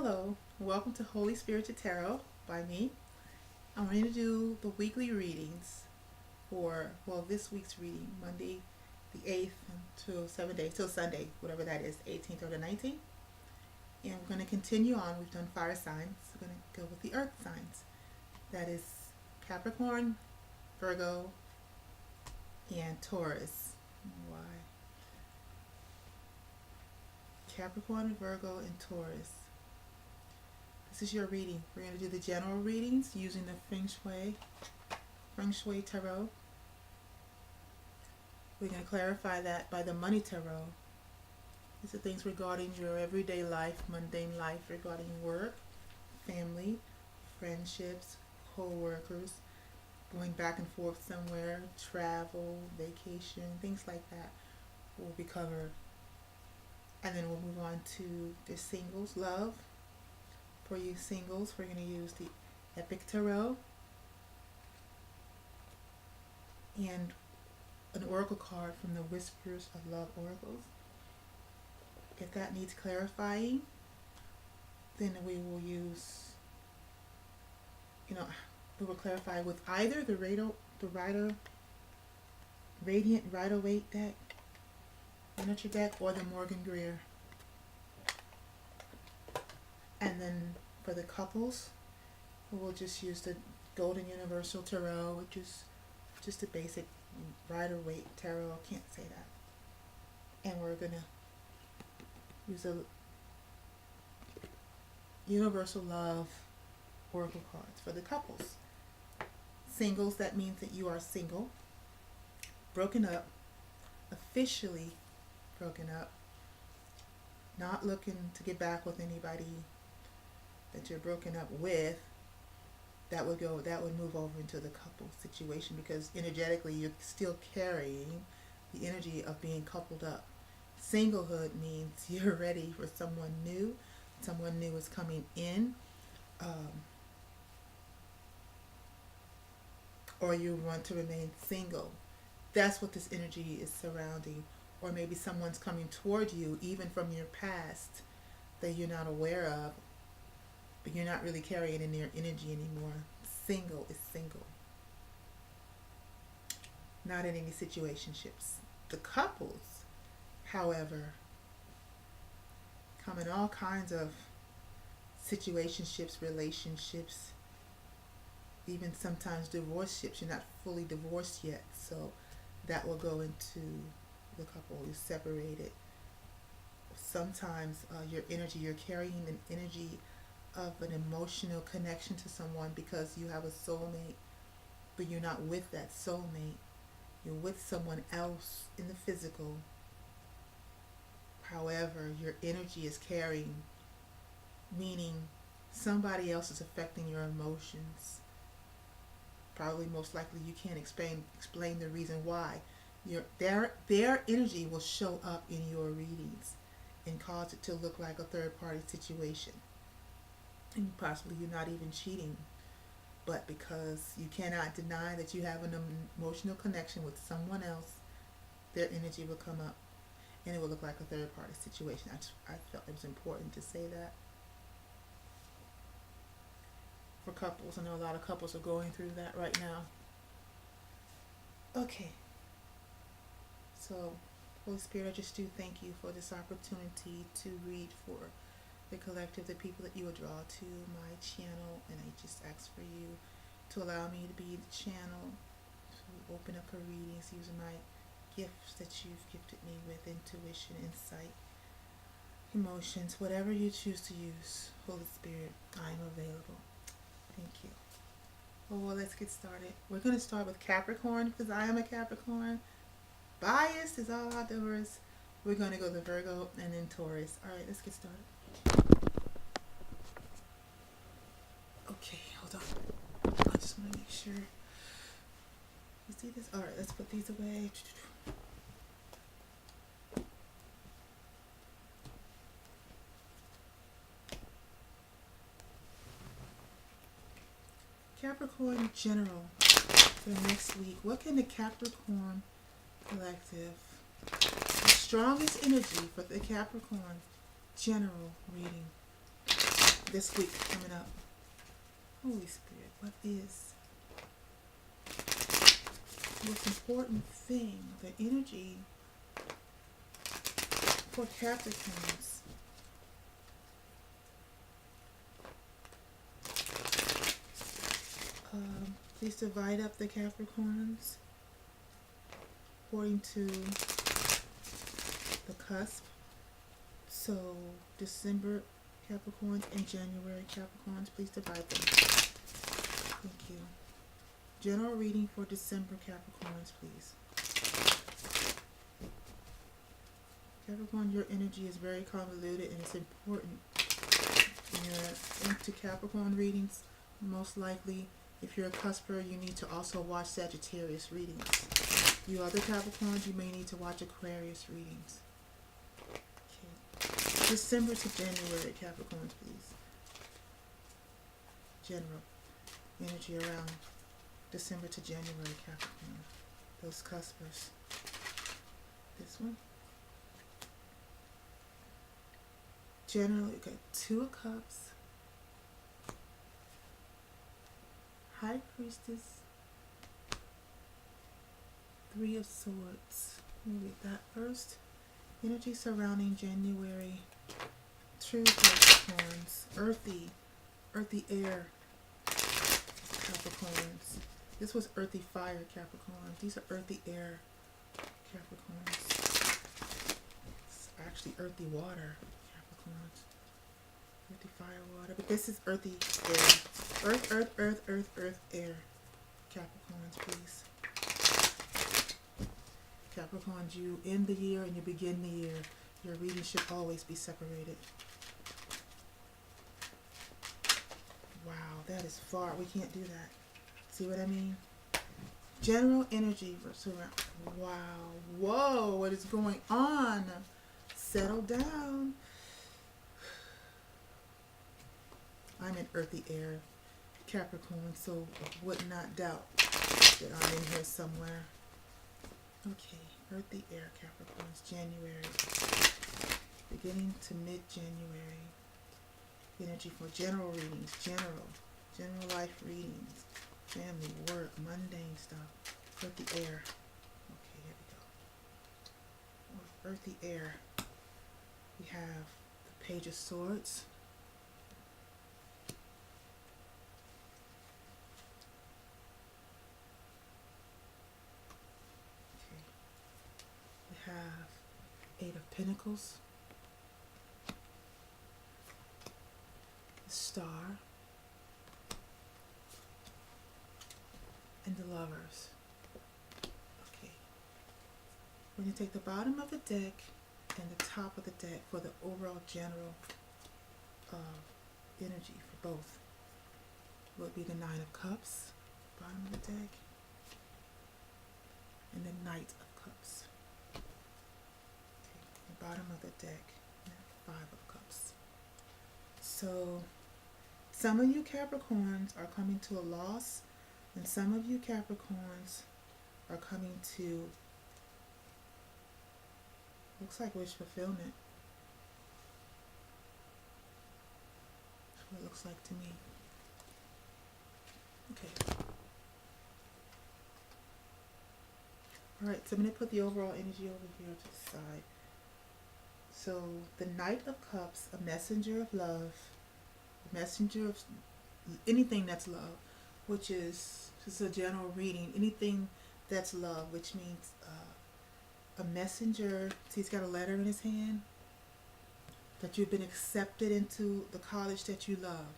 Hello, welcome to Holy Spirit Tarot by me. I'm going to do the weekly readings for, this week's reading, Monday the 8th until 7 days, till Sunday, whatever that is, 18th or the 19th. And we're going to continue on. We've done fire signs. We're going to go with the earth signs. That is Capricorn, Virgo, and Taurus. Why? Capricorn, Virgo, and Taurus. This is your reading. We're going to do the general readings using the Feng Shui Tarot. We're going to clarify that by the Money Tarot. These are things regarding your everyday life, mundane life, regarding work, family, friendships, co-workers, going back and forth somewhere, travel, vacation, things like that will be covered. And then we'll move on to the singles, love. For you singles, we're going to use the Epic Tarot and an oracle card from the Whispers of Love Oracles. If that needs clarifying, then we will use, we will clarify with either the Radiant Rider-Waite deck, miniature deck, or the Morgan Greer. And then for the couples, we'll just use the Golden Universal Tarot, which is just a basic Rider-Waite Tarot. I can't say that. And we're going to use a Universal Love Oracle cards for the couples. Singles, that means that you are single, broken up, officially broken up, not looking to get back with anybody that you're broken up with. That would move over into the couple situation, because energetically you're still carrying the energy of being coupled up. Singlehood means you're ready for someone new. Someone new is coming in, or you want to remain single. That's what this energy is surrounding. Or maybe someone's coming toward you, even from your past, that you're not aware of, but you're not really carrying in their energy anymore. Single is single. Not in any situationships. The couples, however, come in all kinds of situationships, relationships, even sometimes divorce ships. You're not fully divorced yet, so that will go into the couple. You're separated. Sometimes you're carrying an energy of an emotional connection to someone because you have a soulmate, but you're not with that soulmate. You're with someone else in the physical. However, your energy is carrying, meaning somebody else is affecting your emotions. Probably most likely you can't explain the reason why. Their energy will show up in your readings and cause it to look like a third party situation. And possibly you're not even cheating, but because you cannot deny that you have an emotional connection with someone else, their energy will come up and it will look like a third party situation. I felt it was important to say that. For couples, I know a lot of couples are going through that right now. Okay. So, Holy Spirit, I just do thank you for this opportunity to read for the collective, the people that you will draw to my channel, and I just ask for you to allow me to be the channel, to open up for readings using my gifts that you've gifted me with, intuition, insight, emotions, whatever you choose to use. Holy Spirit, I am available. Thank you. Well, let's get started. We're going to start with Capricorn, because I am a Capricorn. Bias is all outdoors. We're going to go to Virgo and then Taurus. All right, let's get started. Okay, hold on. I just want to make sure. You see this? All right, let's put these away. Capricorn general for next week. What can the Capricorn collective, the strongest energy for the Capricorn general reading this week coming up. Holy Spirit, what is the most important thing, the energy for Capricorns? Please divide up the Capricorns according to the cusp. So December Capricorns and January Capricorns, please divide them. Thank you. General reading for December Capricorns, please. Capricorn, your energy is very convoluted and it's important. You're into Capricorn readings. Most likely, if you're a cusper, you need to also watch Sagittarius readings. You other Capricorns, you may need to watch Aquarius readings. Okay. December to January Capricorns, please. General energy around December to January Capricorn. Those cuspers. This one. Generally, got Two of Cups, High Priestess, Three of Swords. Let me read that first. Energy surrounding January. True Capricorns. Earthy air Capricorns. This was earthy fire Capricorns. These are earthy air Capricorns. It's actually earthy water Capricorns. Earthy fire water. But this is earthy air. Earth, air. Capricorns, please. Capricorns, you end the year and you begin the year. Your reading should always be separated. Wow, that is far. We can't do that. See what I mean? General energy versus around. Wow. Whoa, what is going on? Settle down. I'm in earthy air Capricorn, so would not doubt that I'm in here somewhere. Okay, earthy air Capricorns, January. Beginning to mid-January. Energy for general readings, general life readings, family, work, mundane stuff. Earthy air. Okay, here we go. With earthy air, we have the Page of Swords. Okay. We have Eight of Pentacles. Star, and the Lovers. Okay, we're going to take the bottom of the deck and the top of the deck for the overall general energy for both. Would be the Nine of Cups, bottom of the deck, and the Knight of Cups. Okay, the bottom of the deck, and Five of Cups. So some of you Capricorns are coming to a loss, and some of you Capricorns are coming to, looks like wish fulfillment. That's what it looks like to me. Okay. Alright, so I'm going to put the overall energy over here to the side. So the Knight of Cups, a messenger of love, a messenger of anything that's love, which is just a general reading, anything that's love, which means a messenger. See, he's got a letter in his hand, that you've been accepted into the college that you love,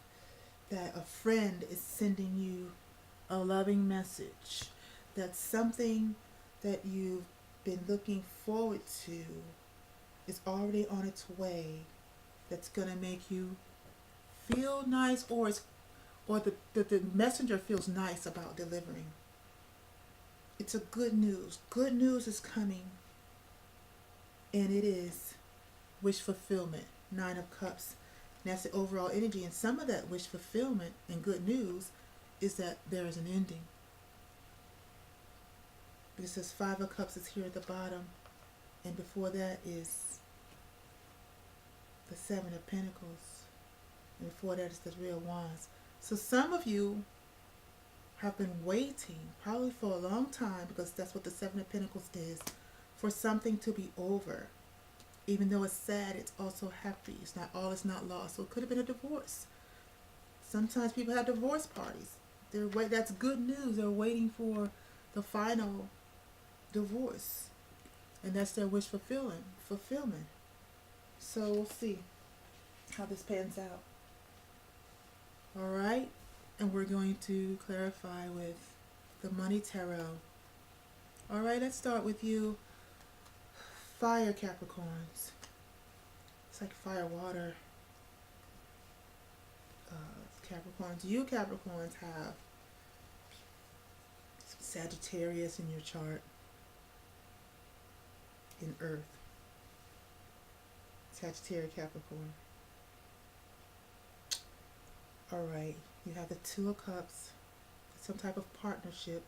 that a friend is sending you a loving message, that something that you've been looking forward to is already on its way, that's going to make you feel nice, or the messenger feels nice about delivering. It's a good news. Good news is coming, and it is wish fulfillment. Nine of Cups. And that's the overall energy, and some of that wish fulfillment and good news is that there is an ending. Because this Five of Cups is here at the bottom, and before that is the Seven of Pentacles. And before that is the Three of Wands. So some of you have been waiting, probably for a long time, because that's what the Seven of Pentacles is, for something to be over. Even though it's sad, it's also happy. It's not all is not lost. So it could have been a divorce. Sometimes people have divorce parties. That's good news. They're waiting for the final divorce. And that's their wish fulfillment. So we'll see how this pans out. Alright? And we're going to clarify with the Money Tarot. Alright, let's start with you. Fire Capricorns. It's like fire, water. Capricorns. You Capricorns have Sagittarius in your chart. In Earth. Sagittarius Capricorn. Alright, you have the Two of Cups. Some type of partnership.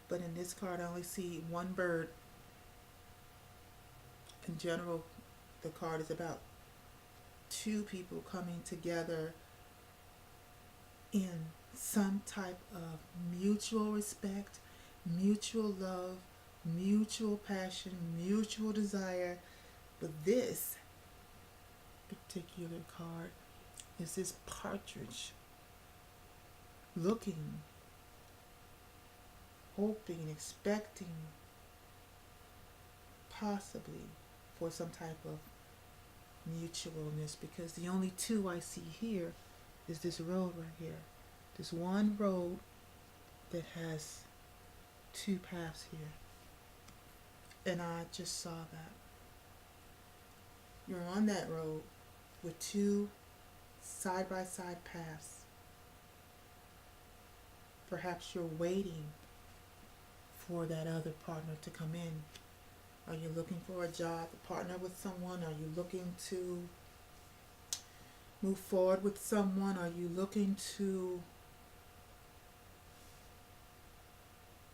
But in this card I only see one bird. In general, the card is about two people coming together in some type of mutual respect, mutual love, mutual passion, mutual desire. But this particular card is this partridge looking, hoping, expecting possibly for some type of mutualness, because the only two I see here is this road right here. This one road that has two paths here. And I just saw that. You're on that road with two side-by-side paths. Perhaps you're waiting for that other partner to come in. Are you looking for a job, to partner with someone? Are you looking to move forward with someone? Are you looking to...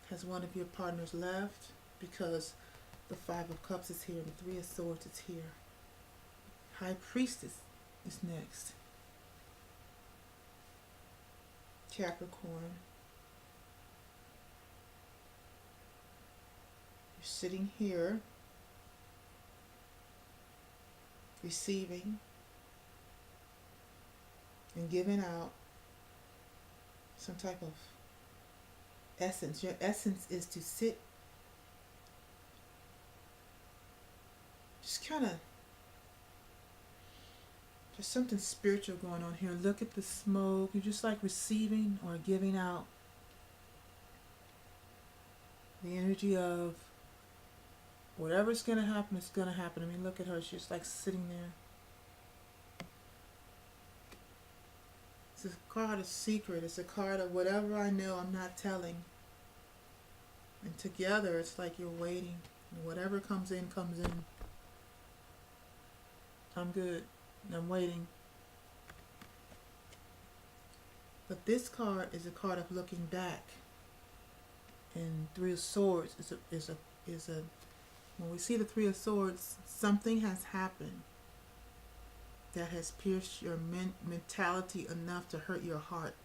Has one of your partners left? Because the Five of Cups is here and the Three of Swords is here. High Priestess is next. Capricorn. You're sitting here, receiving and giving out some type of essence. Your essence is to sit, just kind of, there's something spiritual going on here. Look at the smoke. You're just like receiving or giving out the energy of whatever's going to happen, it's going to happen. I mean, look at her. She's just like sitting there. It's a card of secret. It's a card of whatever I know I'm not telling. And together, it's like you're waiting. And whatever comes in, comes in. I'm good. I'm waiting. But this card is a card of looking back. And Three of Swords is a when we see the Three of Swords, something has happened that has pierced your mentality enough to hurt your heart.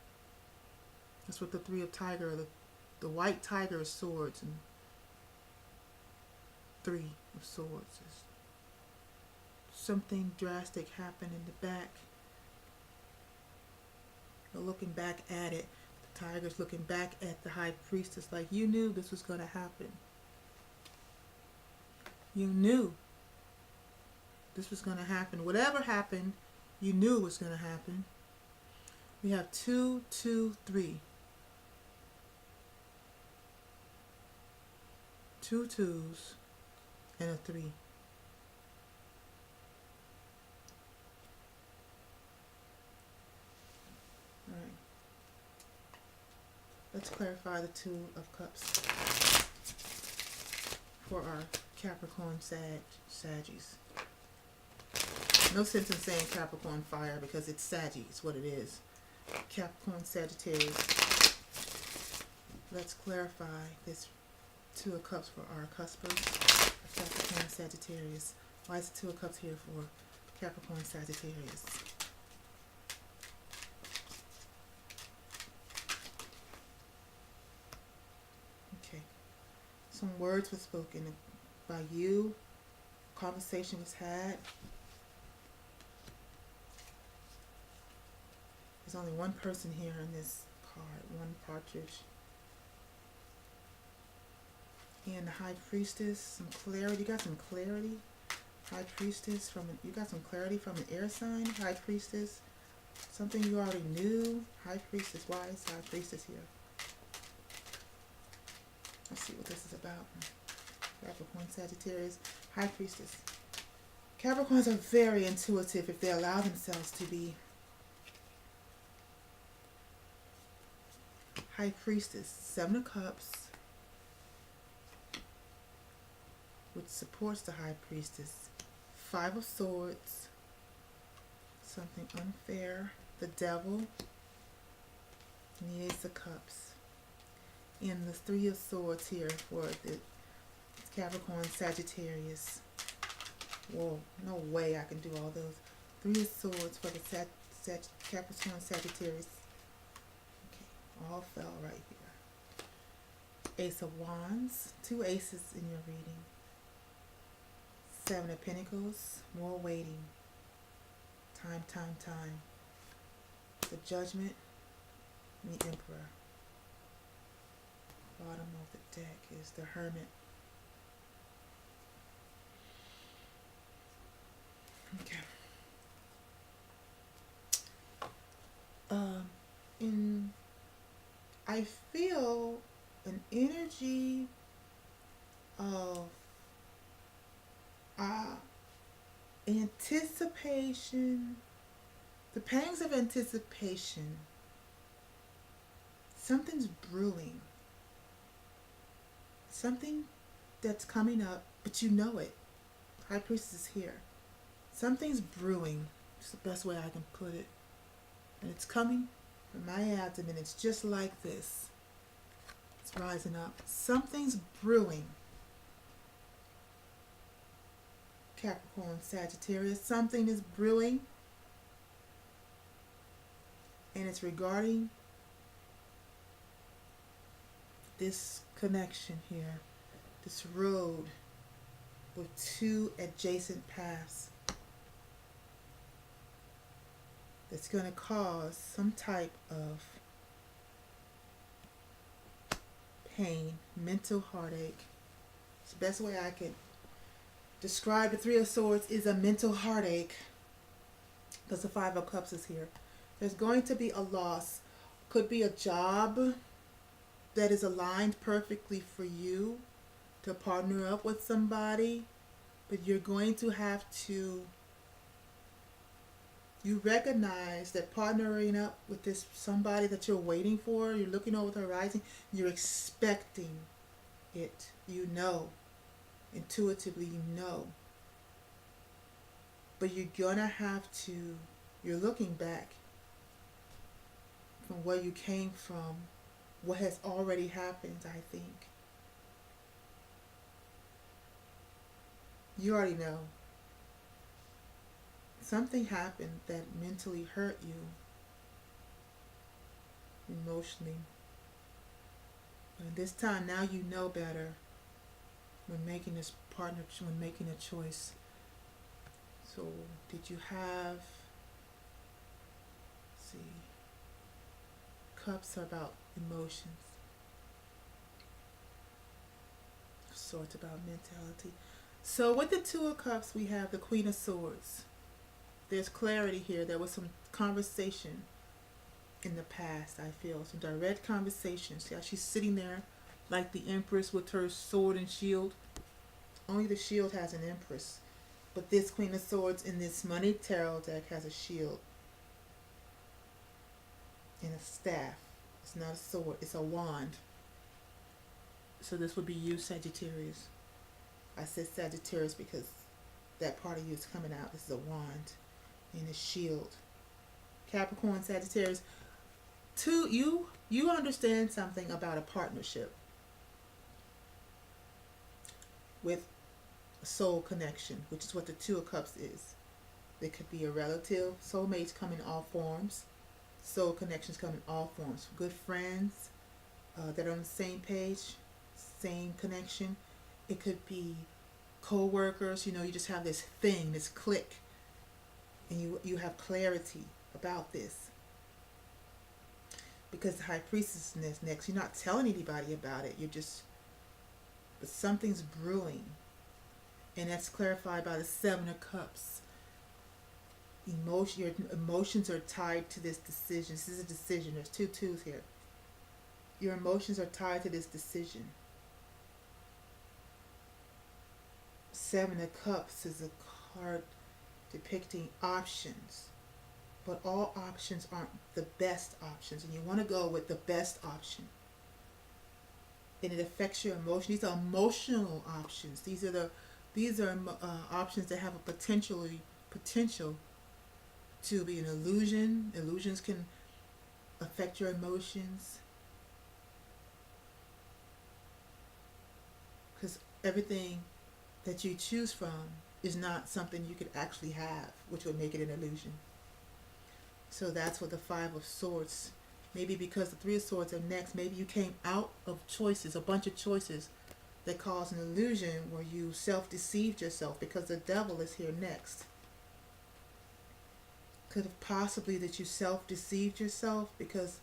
That's what the Three of Tiger, the white tiger is swords, and Three of Swords is something drastic happened in the back. You're looking back at it. The tiger's looking back at the High Priestess like, you knew this was going to happen. You knew this was going to happen. Whatever happened, you knew it was going to happen. We have 2, 2, 3. 2 2s and a 3. Alright. Let's clarify the Two of Cups for our Capricorn Saggies. No sense in saying Capricorn fire because it's Saggy. It's what it is. Capricorn Sagittarius. Let's clarify this Two of Cups for our cuspers. Capricorn Sagittarius. Why is the Two of Cups here for Capricorn, Sagittarius. Okay. Some words were spoken by you. Conversation was had. There's only one person here in this card. One partridge. And the High Priestess. Some clarity. You got some clarity. High Priestess you got some clarity from an air sign. High Priestess. Something you already knew. High Priestess. Why is High Priestess here? Let's see what this is about. Capricorn, Sagittarius, High Priestess. Capricorns are very intuitive if they allow themselves to be. High Priestess, Seven of Cups, which supports the High Priestess. Five of Swords, something unfair. The Devil, and the Ace of Cups. And the Three of Swords here for the Capricorn, Sagittarius. Whoa, no way I can do all those. Three of Swords for the Capricorn, Sagittarius. Okay, all fell right here. Ace of Wands, two aces in your reading. Seven of Pentacles, more waiting. Time. The Judgment, and the Emperor. Bottom of the deck is the Hermit. Okay. I feel an energy of anticipation, the pangs of anticipation. Something's brewing. Something that's coming up, but you know it. High Priestess is here. Something's brewing. It's the best way I can put it. And it's coming from my abdomen. It's just like this. It's rising up. Something's brewing. Capricorn, Sagittarius. Something is brewing. And it's regarding this connection here. This road with two adjacent paths. That's going to cause some type of pain, mental heartache. It's the best way I could describe the Three of Swords is a mental heartache, because the Five of Cups is here. There's going to be a loss. Could be a job that is aligned perfectly for you to partner up with somebody, but you're going to have to. You recognize that partnering up with this somebody that you're waiting for, you're looking over the horizon, you're expecting it. You know. Intuitively, you know. But you're going to have to, you're looking back from where you came from, what has already happened, I think. You already know. Something happened that mentally hurt you, emotionally. And this time, now you know better when making this partnership, when making a choice. So, did you have, let's see, Cups are about emotions. Swords about mentality. So, with the Two of Cups, we have the Queen of Swords. There's clarity here. There was some conversation in the past, I feel. Some direct conversation. See how she's sitting there like the Empress with her sword and shield. Only the shield has an Empress. But this Queen of Swords in this Money Tarot deck has a shield. And a staff. It's not a sword. It's a wand. So this would be you, Sagittarius. I said Sagittarius because that part of you is coming out. This is a wand. And a shield. Capricorn, Sagittarius. You understand something about a partnership with a soul connection, which is what the Two of Cups is. It could be a relative. Soulmates come in all forms. Soul connections come in all forms. Good friends that are on the same page, same connection. It could be co-workers. You know, you just have this thing, this click, and you have clarity about this. Because the high priestess is next. You're not telling anybody about it. You're just, but something's brewing. And that's clarified by the Seven of Cups. Your emotions are tied to this decision. This is a decision. There's two twos here. Your emotions are tied to this decision. Seven of Cups is a card depicting options. But all options aren't the best options, and you want to go with the best option. And it affects your emotion. These are emotional options. These are options that have a potential to be an illusion. Illusions can affect your emotions, because everything that you choose from is not something you could actually have, which would make it an illusion. So that's what the Five of Swords, maybe because the Three of Swords are next, maybe you came out of choices, a bunch of choices that cause an illusion where you self-deceived yourself, because the Devil is here next. Could have possibly that you self-deceived yourself because,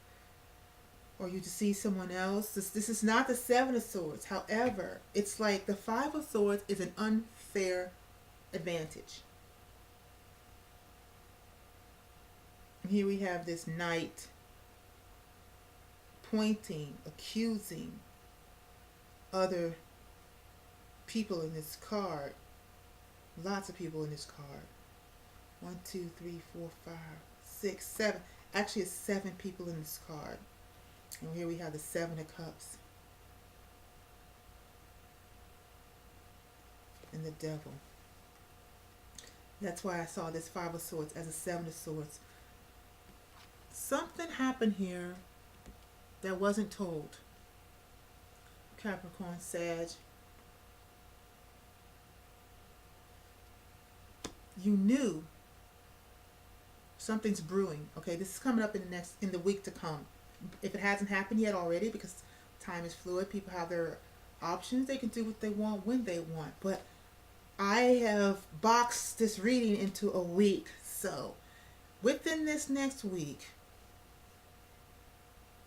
or you deceive someone else. This is not the Seven of Swords. However, it's like the Five of Swords is an unfair advantage. Here we have this Knight pointing, accusing other people in this card. Lots of people in this card. 1, 2, 3, 4, 5, 6, 7. Actually, it's 7 people in this card. And here we have the Seven of Cups. And the Devil. That's why I saw this Five of Swords as a Seven of Swords. Something happened here that wasn't told. Capricorn, Sag. You knew something's brewing. Okay, this is coming up in the week to come. If it hasn't happened yet already, because time is fluid, people have their options. They can do what they want when they want. But I have boxed this reading into a week. So within this next week,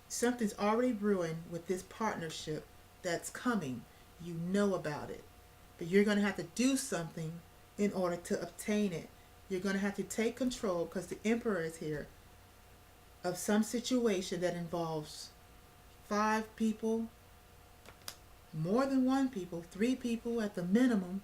something's already brewing with this partnership that's coming. You know about it. But you're going to have to do something in order to obtain it. You're going to have to take control, because the Emperor is here, of some situation that involves 5 people, more than 1 people, 3 people at the minimum,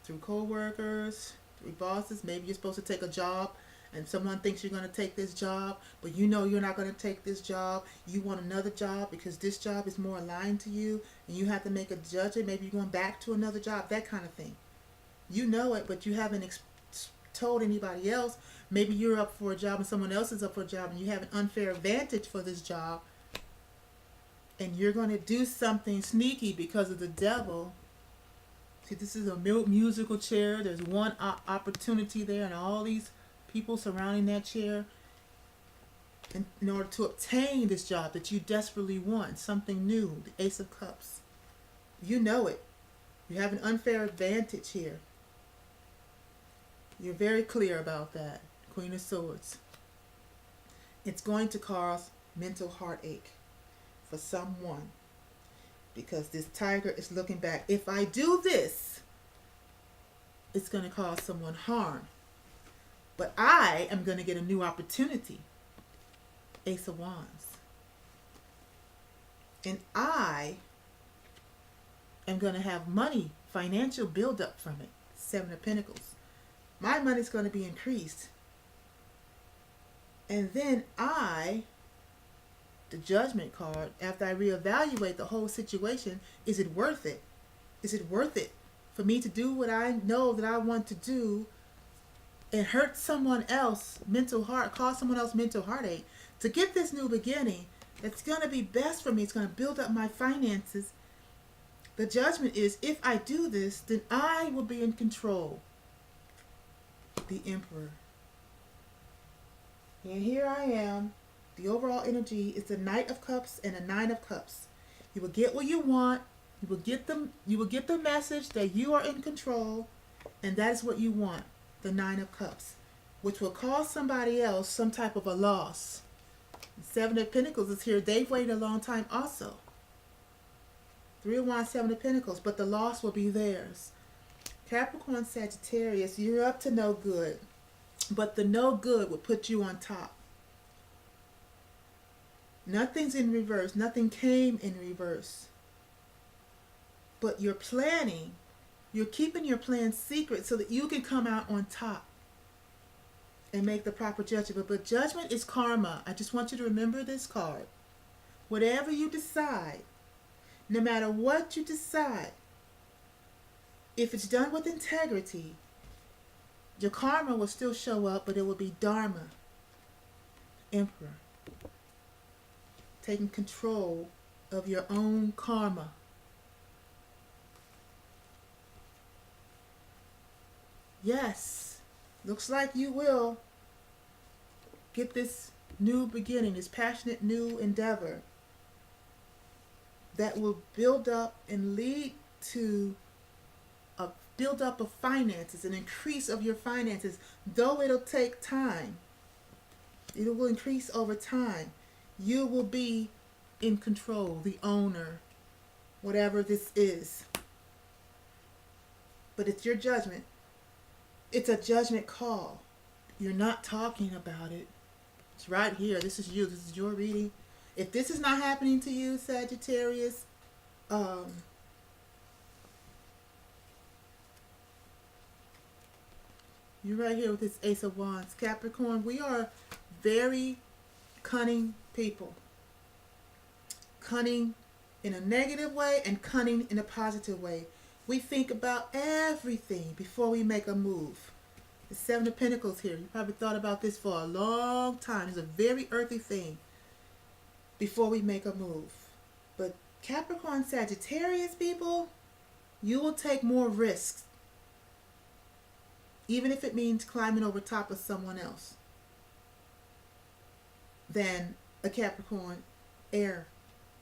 through co-workers, through bosses. Maybe you're supposed to take a job and someone thinks you're going to take this job, but you know you're not going to take this job. You want another job because this job is more aligned to you, and you have to make a judgment. Maybe you're going back to another job, that kind of thing. You know it, but you haven't told anybody else. Maybe you're up for a job and someone else is up for a job, and you have an unfair advantage for this job, and you're going to do something sneaky because of the Devil. See, this is a musical chair. There's one opportunity there, and all these people surrounding that chair in order to obtain this job that you desperately want, something new, the Ace of Cups. You know it. You have an unfair advantage here. You're very clear about that. Queen of Swords. It's going to cause mental heartache for someone, because this Tiger is looking back. If I do this, it's going to cause someone harm. But I am going to get a new opportunity. Ace of Wands. And I am going to have money, financial buildup from it. 7 of Pentacles. My money's going to be increased. And then the Judgment card, after I reevaluate the whole situation, is it worth it? Is it worth it for me to do what I know that I want to do and hurt someone else, cause someone else mental heartache, to get this new beginning that's going to be best for me? It's going to build up my finances. The Judgment is, if I do this, then I will be in control. the Emperor. And here I am. The overall energy is the Knight of Cups and a Nine of Cups. You will get what you want. You will get the message that you are in control, and that is what you want, the Nine of Cups, which will cause somebody else some type of a loss. Seven of Pentacles is here. They've waited a long time also. Three of Wands, Seven of Pentacles, but the loss will be theirs. Capricorn, Sagittarius, you're up to no good, but the no good will put you on top. Nothing's in reverse. Nothing came in reverse. But you're planning. You're keeping your plan secret so that you can come out on top and make the proper judgment. But judgment is karma. I just want you to remember this card. Whatever you decide, no matter what you decide, if it's done with integrity, your karma will still show up, but it will be Dharma. Emperor. Taking control of your own karma. Yes, looks like you will get this new beginning, this passionate new endeavor that will build up and lead to a build up of finances, an increase of your finances, though it'll take time. It will increase over time. You will be in control, the owner, whatever this is. But it's your judgment. It's a judgment call. You're not talking about it. It's right here. This is you. This is your reading. If this is not happening to you, Sagittarius, you're right here with this Ace of Wands. Capricorn, we are very cunning people. Cunning in a negative way and cunning in a positive way. We think about everything before we make a move. The Seven of Pentacles here. You probably thought about this for a long time. It's a very earthy thing before we make a move. But Capricorn, Sagittarius people, you will take more risks, even if it means climbing over top of someone else, than a Capricorn air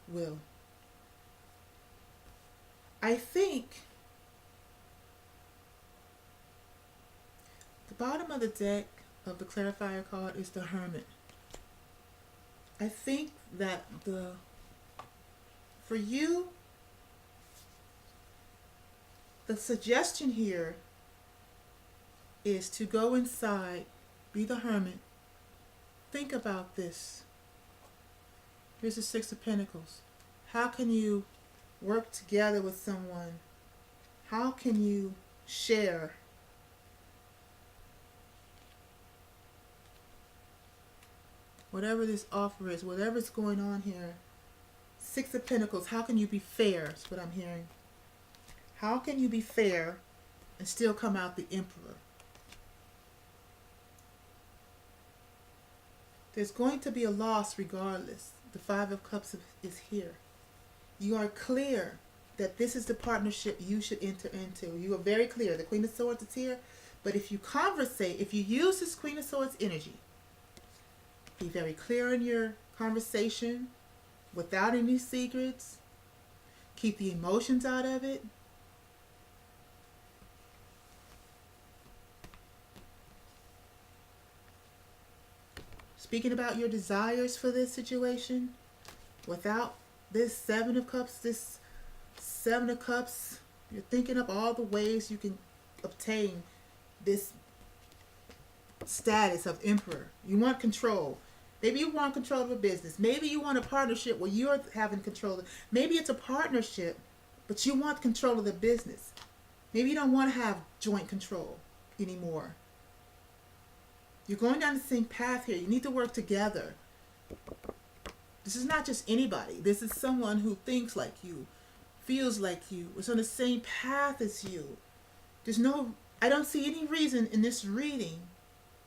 will. I think the bottom of the deck of the clarifier card is the Hermit. I think that for you, the suggestion here is to go inside, be the Hermit. Think about this. Here's the Six of Pentacles. How can you work together with someone? How can you share? Whatever this offer is, whatever's going on here. Six of Pentacles, how can you be fair? Is what I'm hearing. How can you be fair and still come out the Emperor? There's going to be a loss regardless. The Five of Cups is here. You are clear that this is the partnership you should enter into. You are very clear. The Queen of Swords is here. But if you conversate, if you use this Queen of Swords energy, be very clear in your conversation without any secrets. Keep the emotions out of it. Speaking about your desires for this situation, without this Seven of Cups, you're thinking of all the ways you can obtain this status of Emperor. You want control. Maybe you want control of a business. Maybe you want a partnership where you're having control. Maybe it's a partnership, but you want control of the business. Maybe you don't want to have joint control anymore. You're going down the same path here. You need to work together. This is not just anybody. This is someone who thinks like you, feels like you, is on the same path as you. I don't see any reason in this reading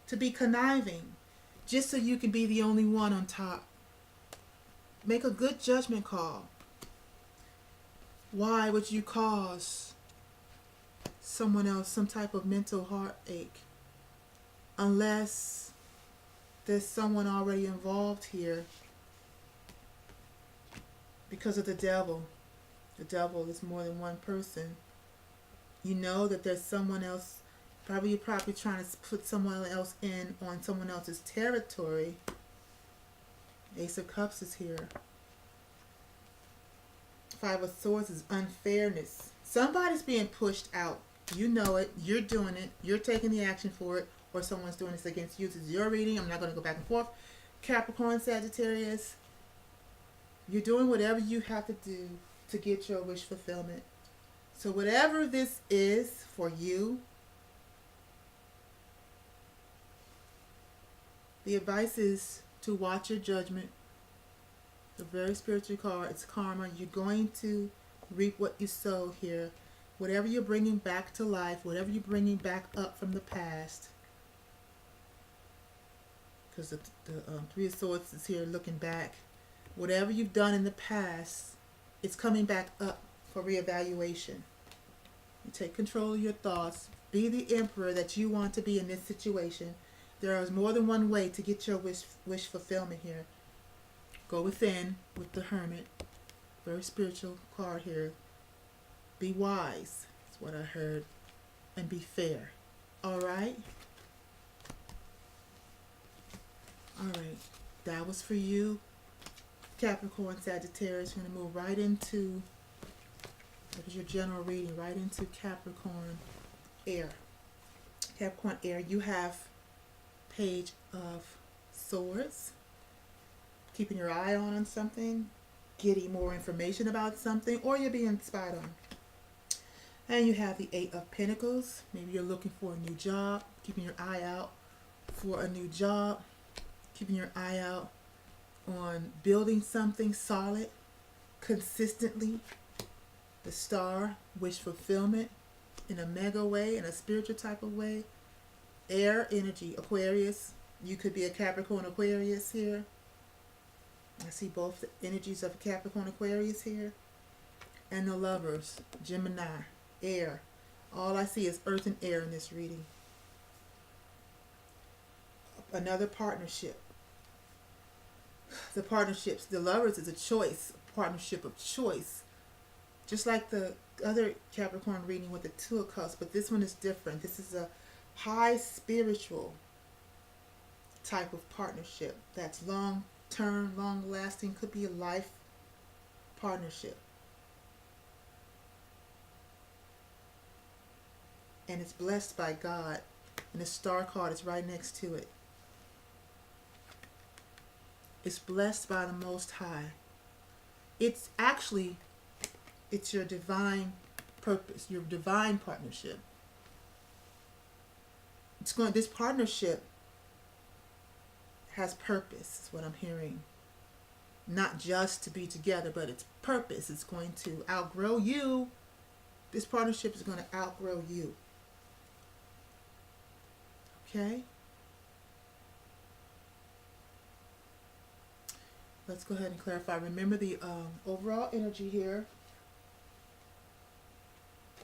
to be conniving just so you can be the only one on top. Make a good judgment call. Why would you cause someone else some type of mental heartache? unless there's someone already involved here because of the devil. The devil is more than one person. You know that there's someone else. You're probably trying to put someone else in on someone else's territory. Ace of Cups is here. Five of Swords is unfairness. Somebody's being pushed out. You know it. You're doing it. You're taking the action for it. Or someone's doing this against you. This is your reading. I'm not going to go back and forth. Capricorn, Sagittarius. You're doing whatever you have to do to get your wish fulfillment. So whatever this is for you, the advice is to watch your judgment. The very spiritual card, it's karma. You're going to reap what you sow here. Whatever you're bringing back to life, whatever you're bringing back up from the past. Because the Three of Swords is here looking back. Whatever you've done in the past, it's coming back up for reevaluation. You take control of your thoughts. Be the emperor that you want to be in this situation. There is more than one way to get your wish fulfillment here. Go within with the Hermit. Very spiritual card here. Be wise. That's what I heard. And be fair. Alright? Alright. That was for you. Capricorn, Sagittarius. We're going to move right into, that is your general reading, right into Capricorn Air. Capricorn Air, you have Page of Swords. Keeping your eye on something, getting more information about something, or you're being spied on. And you have the Eight of Pentacles. Maybe you're looking for a new job, keeping your eye out for a new job, keeping your eye out on building something solid consistently. The Star, wish fulfillment in a mega way, in a spiritual type of way. Air energy, Aquarius. You could be a Capricorn Aquarius here. I see both the energies of Capricorn Aquarius here. And the Lovers, Gemini, air. All I see is earth and air in this reading. Another partnership. The partnerships, the Lovers is a choice, a partnership of choice. Just like the other Capricorn reading with the Two of Cups, but this one is different. This is a high spiritual type of partnership that's long term, long lasting, could be a life partnership. And it's blessed by God. And the Star card is right next to it. It's blessed by the Most High. It's actually, it's your divine purpose, your divine partnership. This partnership has purpose, is what I'm hearing. Not just to be together, but it's purpose. It's going to outgrow you. This partnership is going to outgrow you. Okay? Let's go ahead and clarify. Remember the overall energy here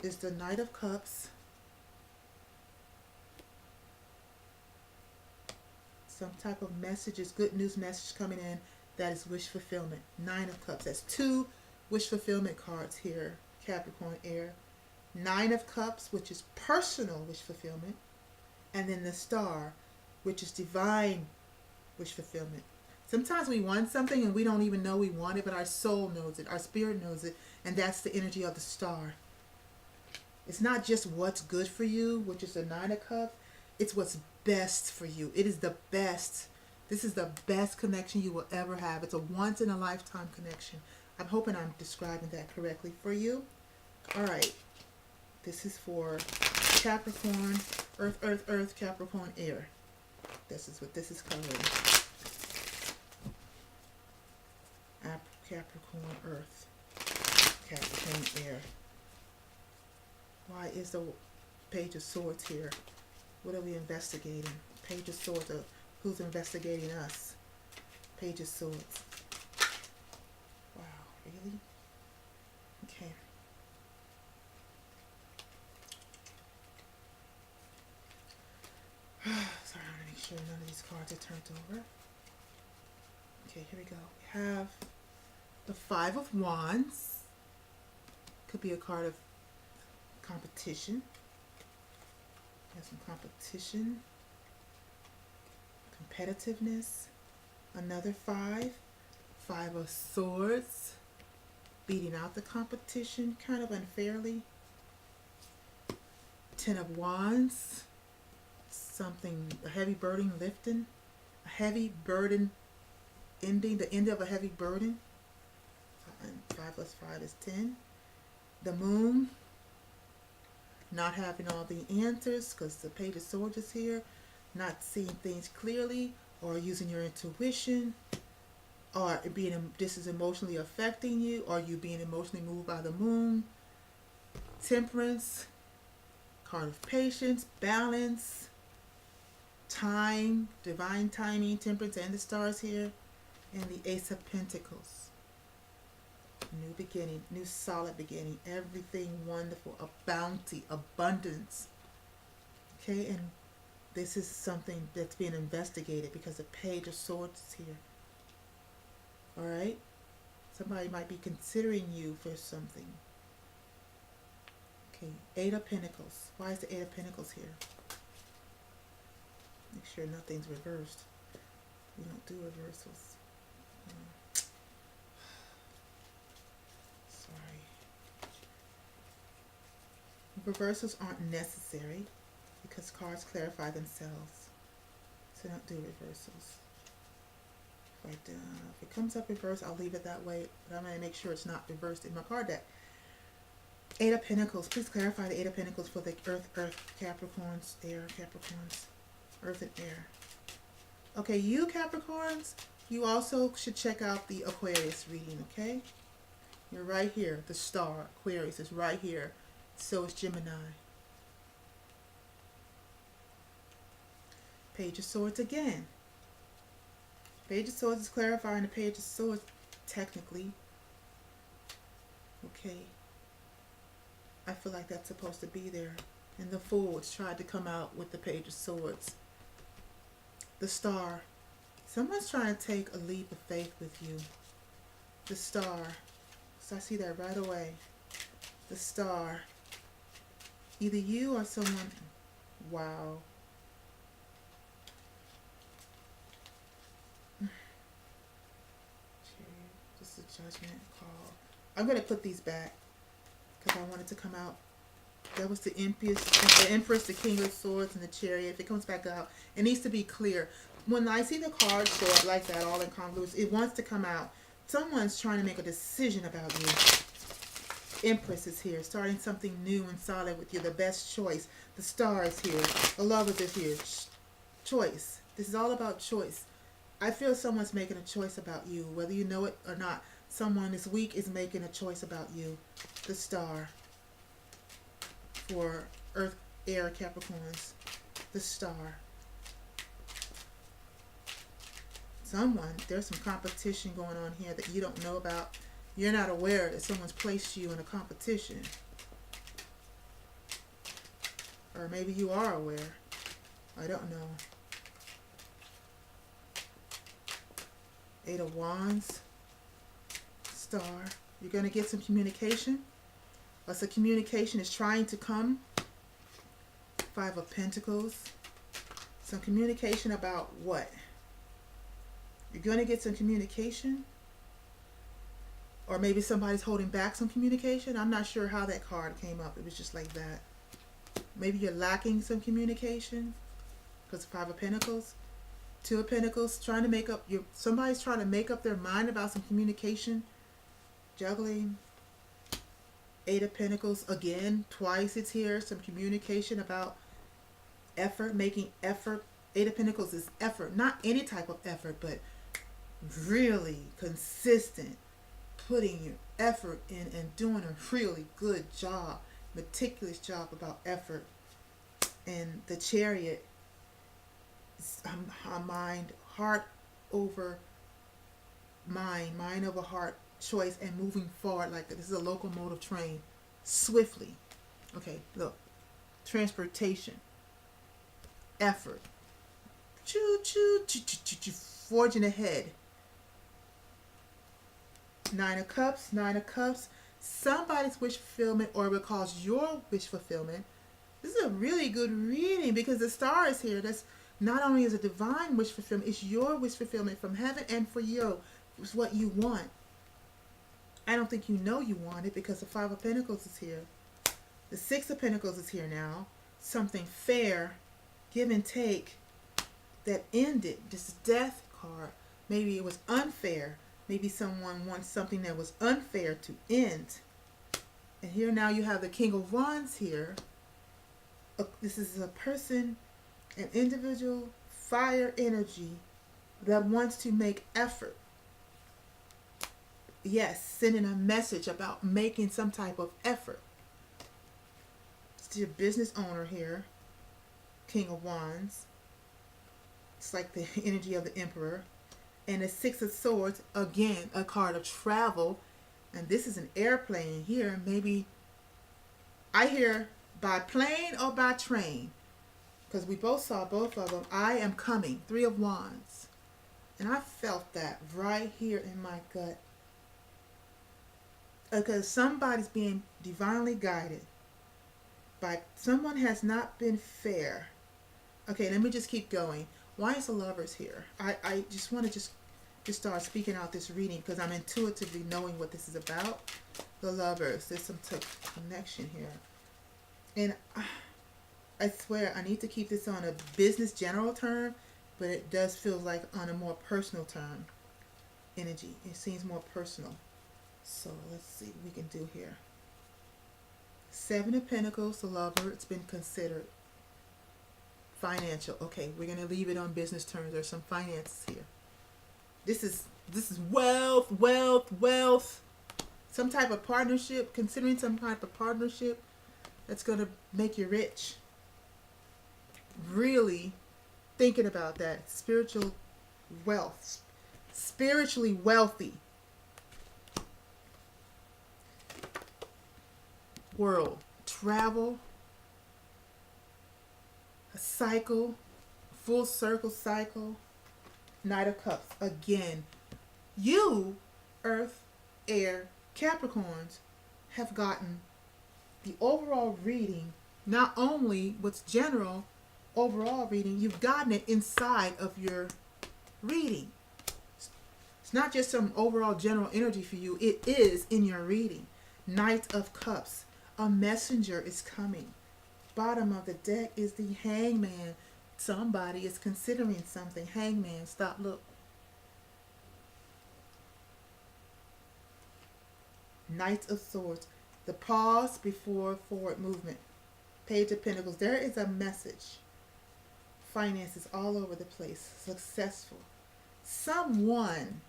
is the Knight of Cups. Some type of messages, good news message coming in that is wish fulfillment. Nine of Cups. That's two wish fulfillment cards here, Capricorn Air. Nine of Cups, which is personal wish fulfillment. And then the Star, which is divine wish fulfillment. Sometimes we want something and we don't even know we want it, but our soul knows it, our spirit knows it, and that's the energy of the Star. It's not just what's good for you, which is the Nine of Cups. It's what's best for you. It is the best. This is the best connection you will ever have. It's a once-in-a-lifetime connection. I'm hoping I'm describing that correctly for you. All right. This is for Capricorn, Earth, Capricorn, Air. This is what this is covering. Capricorn, Earth, Capricorn, Air. Why is the Page of Swords here? What are we investigating? Page of Swords. Who's investigating us? Page of Swords. Wow, really? Okay. Sorry. sure none of these cards are turned over. Okay, here we go. We have the Five of Wands. Could be a card of competition. Have some competition, competitiveness. Another five. Five of Swords. Beating out the competition kind of unfairly. Ten of Wands. Something, a heavy burden lifting. A heavy burden ending, the end of a heavy burden. And 5 plus 5 is 10. The Moon. Not having all the answers because the Page of Swords is here. Not seeing things clearly, or using your intuition, or this is emotionally affecting you, or you being emotionally moved by the Moon. Temperance. Card of Patience, balance, time, divine timing, temperance, and the stars here. And the Ace of Pentacles. New beginning, new solid beginning, everything wonderful, a bounty, abundance. Okay, and this is something that's being investigated because the Page of Swords is here. Alright? Somebody might be considering you for something. Okay, Eight of Pentacles. Why is the Eight of Pentacles here? Make sure nothing's reversed. We don't do reversals. Sorry. Reversals aren't necessary because cards clarify themselves. So don't do reversals. If it comes up reversed, I'll leave it that way. But I'm going to make sure it's not reversed in my card deck. Eight of Pentacles. Please clarify the Eight of Pentacles for the Earth, Capricorns, Air, Capricorns. Earth and Air. Okay, you Capricorns, you also should check out the Aquarius reading, okay? You're right here. The star, Aquarius, is right here. So is Gemini. Page of Swords again. Page of Swords is clarifying the Page of Swords technically. Okay. I feel like that's supposed to be there. And the Fool has tried to come out with the Page of Swords. The Star. Someone's trying to take a leap of faith with you. The Star. So I see that right away. The Star. Either you or someone. Wow. This is a judgment call. I'm going to put these back because I want it to come out. That was the Empress, the King of Swords, and the Chariot. If it comes back out, it needs to be clear. When I see the cards show up like that, all in convoluted, it wants to come out. Someone's trying to make a decision about you. Empress is here, starting something new and solid with you. The best choice. The Star is here. The Lovers is here. Choice. This is all about choice. I feel someone's making a choice about you, whether you know it or not. Someone this week is making a choice about you. The Star. For Earth, Air, Capricorns. The Star. There's some competition going on here that you don't know about. You're not aware that someone's placed you in a competition. Or maybe you are aware. I don't know. Eight of Wands. Star. You're going to get some communication. Unless the communication is trying to come. Five of Pentacles. Some communication about what? You're going to get some communication. Or maybe somebody's holding back some communication. I'm not sure how that card came up. It was just like that. Maybe you're lacking some communication. Because of Five of Pentacles. Two of Pentacles. Somebody's trying to make up their mind about some communication. Juggling. Eight of Pentacles. Again, twice it's here. Some communication about effort. Making effort. Eight of Pentacles is effort. Not any type of effort, but really consistent. Putting your effort in and doing a really good job. Meticulous job about effort. And the Chariot. Mind. Heart over mind. Mind over heart. Choice and moving forward like this is a locomotive train. Swiftly. Okay, look. Transportation. Effort. choo choo choo choo choo, choo forging ahead. Nine of Cups, Nine of Cups. Somebody's wish fulfillment, or it cause your wish fulfillment. This is a really good reading because the star is here. That's not only is a divine wish fulfillment, it's your wish fulfillment from heaven and for you. It's what you want. I don't think you know you want it because the Five of Pentacles is here. The Six of Pentacles is here now. Something fair, give and take, that ended. This death card. Maybe it was unfair. Maybe someone wants something that was unfair to end. And here now you have the King of Wands here. This is a person, an individual, fire energy that wants to make effort. Yes, sending a message about making some type of effort. It's your business owner here, King of Wands. It's like the energy of the Emperor. And the Six of Swords, again, a card of travel. And this is an airplane here. Maybe I hear by plane or by train. Because we both saw both of them. I am coming. Three of Wands. And I felt that right here in my gut. Because somebody's being divinely guided. By someone has not been fair. Okay, let me just keep going. Why is the Lovers here? I just want to just start speaking out this reading because I'm intuitively knowing what this is about. The Lovers. There's some connection here. And I swear I need to keep this on a business general term, but it does feel like on a more personal term. Energy. It seems more personal. So let's see what we can do here. Seven of Pentacles, the Lover. It's been considered. Financial. Okay, we're going to leave it on business terms. There's some finances here. This is wealth, wealth, wealth. Some type of partnership, considering some type of partnership that's going to make you rich. Really thinking about that. Spiritual wealth. Spiritually wealthy. World. Travel. A cycle. Full circle cycle. Knight of Cups. Again, you, Earth, Air, Capricorns, have gotten the overall reading. Not only what's general, overall reading, you've gotten it inside of your reading. It's not just some overall general energy for you. It is in your reading. Knight of Cups. A messenger is coming. Bottom of the deck is the Hangman. Somebody is considering something. Hangman, stop, look. Knight of Swords. The pause before forward movement. Page of Pentacles. There is a message. Finances all over the place. Successful. Someone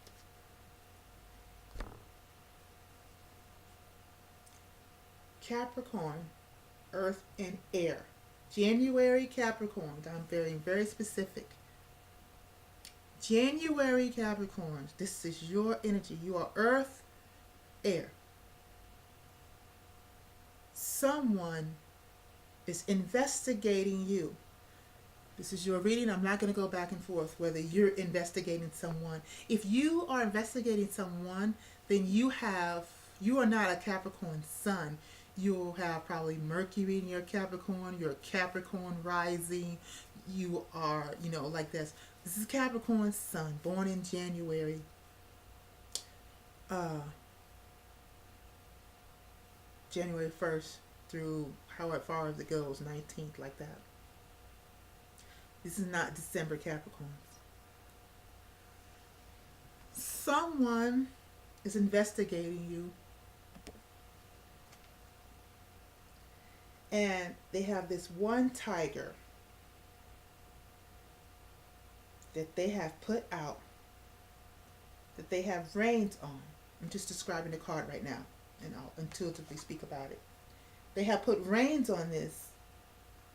Capricorn, Earth and Air. January Capricorn. I'm very specific. January Capricorn. This is your energy. You are Earth, Air. Someone is investigating you. This is your reading. I'm not going to go back and forth whether you're investigating someone. If you are investigating someone, then you are not a Capricorn sun. You'll have probably Mercury in your Capricorn. You're a Capricorn rising. You are, like this. This is Capricorn sun, born in January. January 1st through however far as it goes, 19th, like that. This is not December Capricorns. Someone is investigating you. And they have this one tiger that they have put out, that they have reins on. I'm just describing the card right now, and I'll intuitively speak about it. They have put reins on this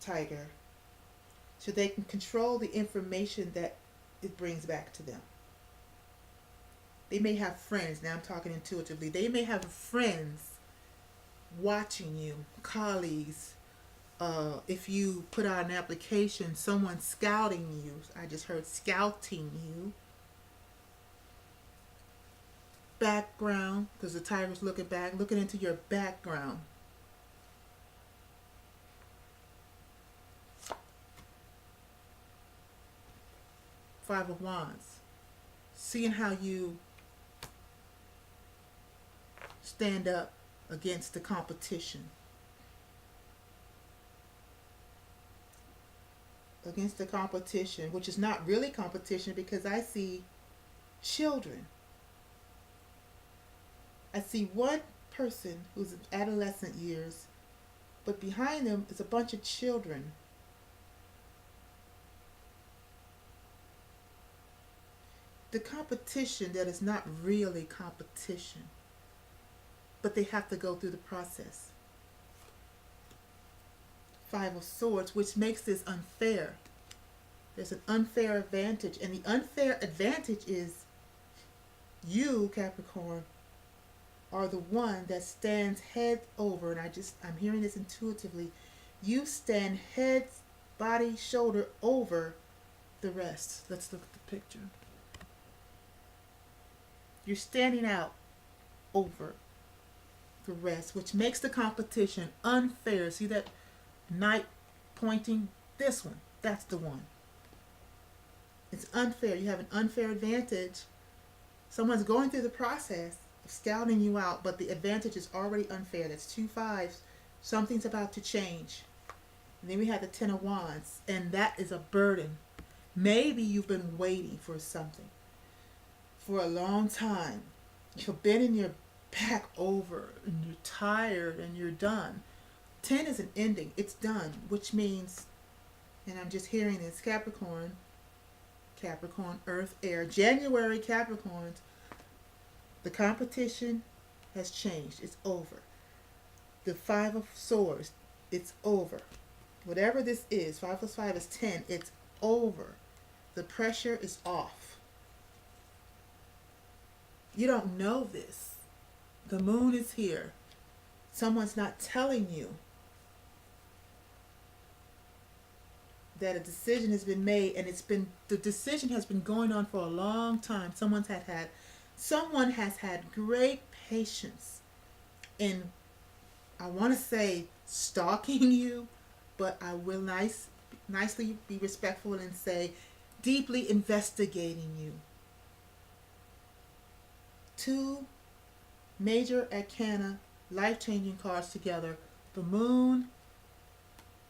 tiger so they can control the information that it brings back to them. They may have friends. Now I'm talking intuitively. They may have friends watching you, colleagues, If you put out an application, someone scouting you. I just heard scouting you. Background, because the tiger's looking back, looking into your background. Five of Wands. Seeing how you stand up against the competition. Against the competition, which is not really competition because I see children. I see one person who's in adolescent years, but behind them is a bunch of children. The competition that is not really competition, but they have to go through the process. Five of Swords, which makes this unfair. There's an unfair advantage, and the unfair advantage is you, Capricorn, are the one that stands head over, and I'm hearing this intuitively. You stand head, body, shoulder over the rest. Let's look at the picture. You're standing out over the rest, which makes the competition unfair. See that knight pointing? This one, that's the one. It's unfair. You have an unfair advantage. Someone's going through the process of scouting you out, but the advantage is already unfair. That's 2 5s. Something's about to change. And then we have the Ten of Wands, and that is a burden. Maybe you've been waiting for something for a long time. You've been in your back over, and you're tired, and you're done. 10 is an ending. It's done, which means, and I'm just hearing this, Capricorn, Earth, Air, January Capricorns, the competition has changed. It's over. The Five of Swords, it's over. Whatever this is, 5 plus 5 is 10, it's over. The pressure is off. You don't know this. The moon is here. Someone's not telling you that a decision has been made, and the decision has been going on for a long time. Someone has had great patience in, I want to say, stalking you, but I will nicely be respectful and say deeply investigating you. 2 major arcana, life-changing cards together, the moon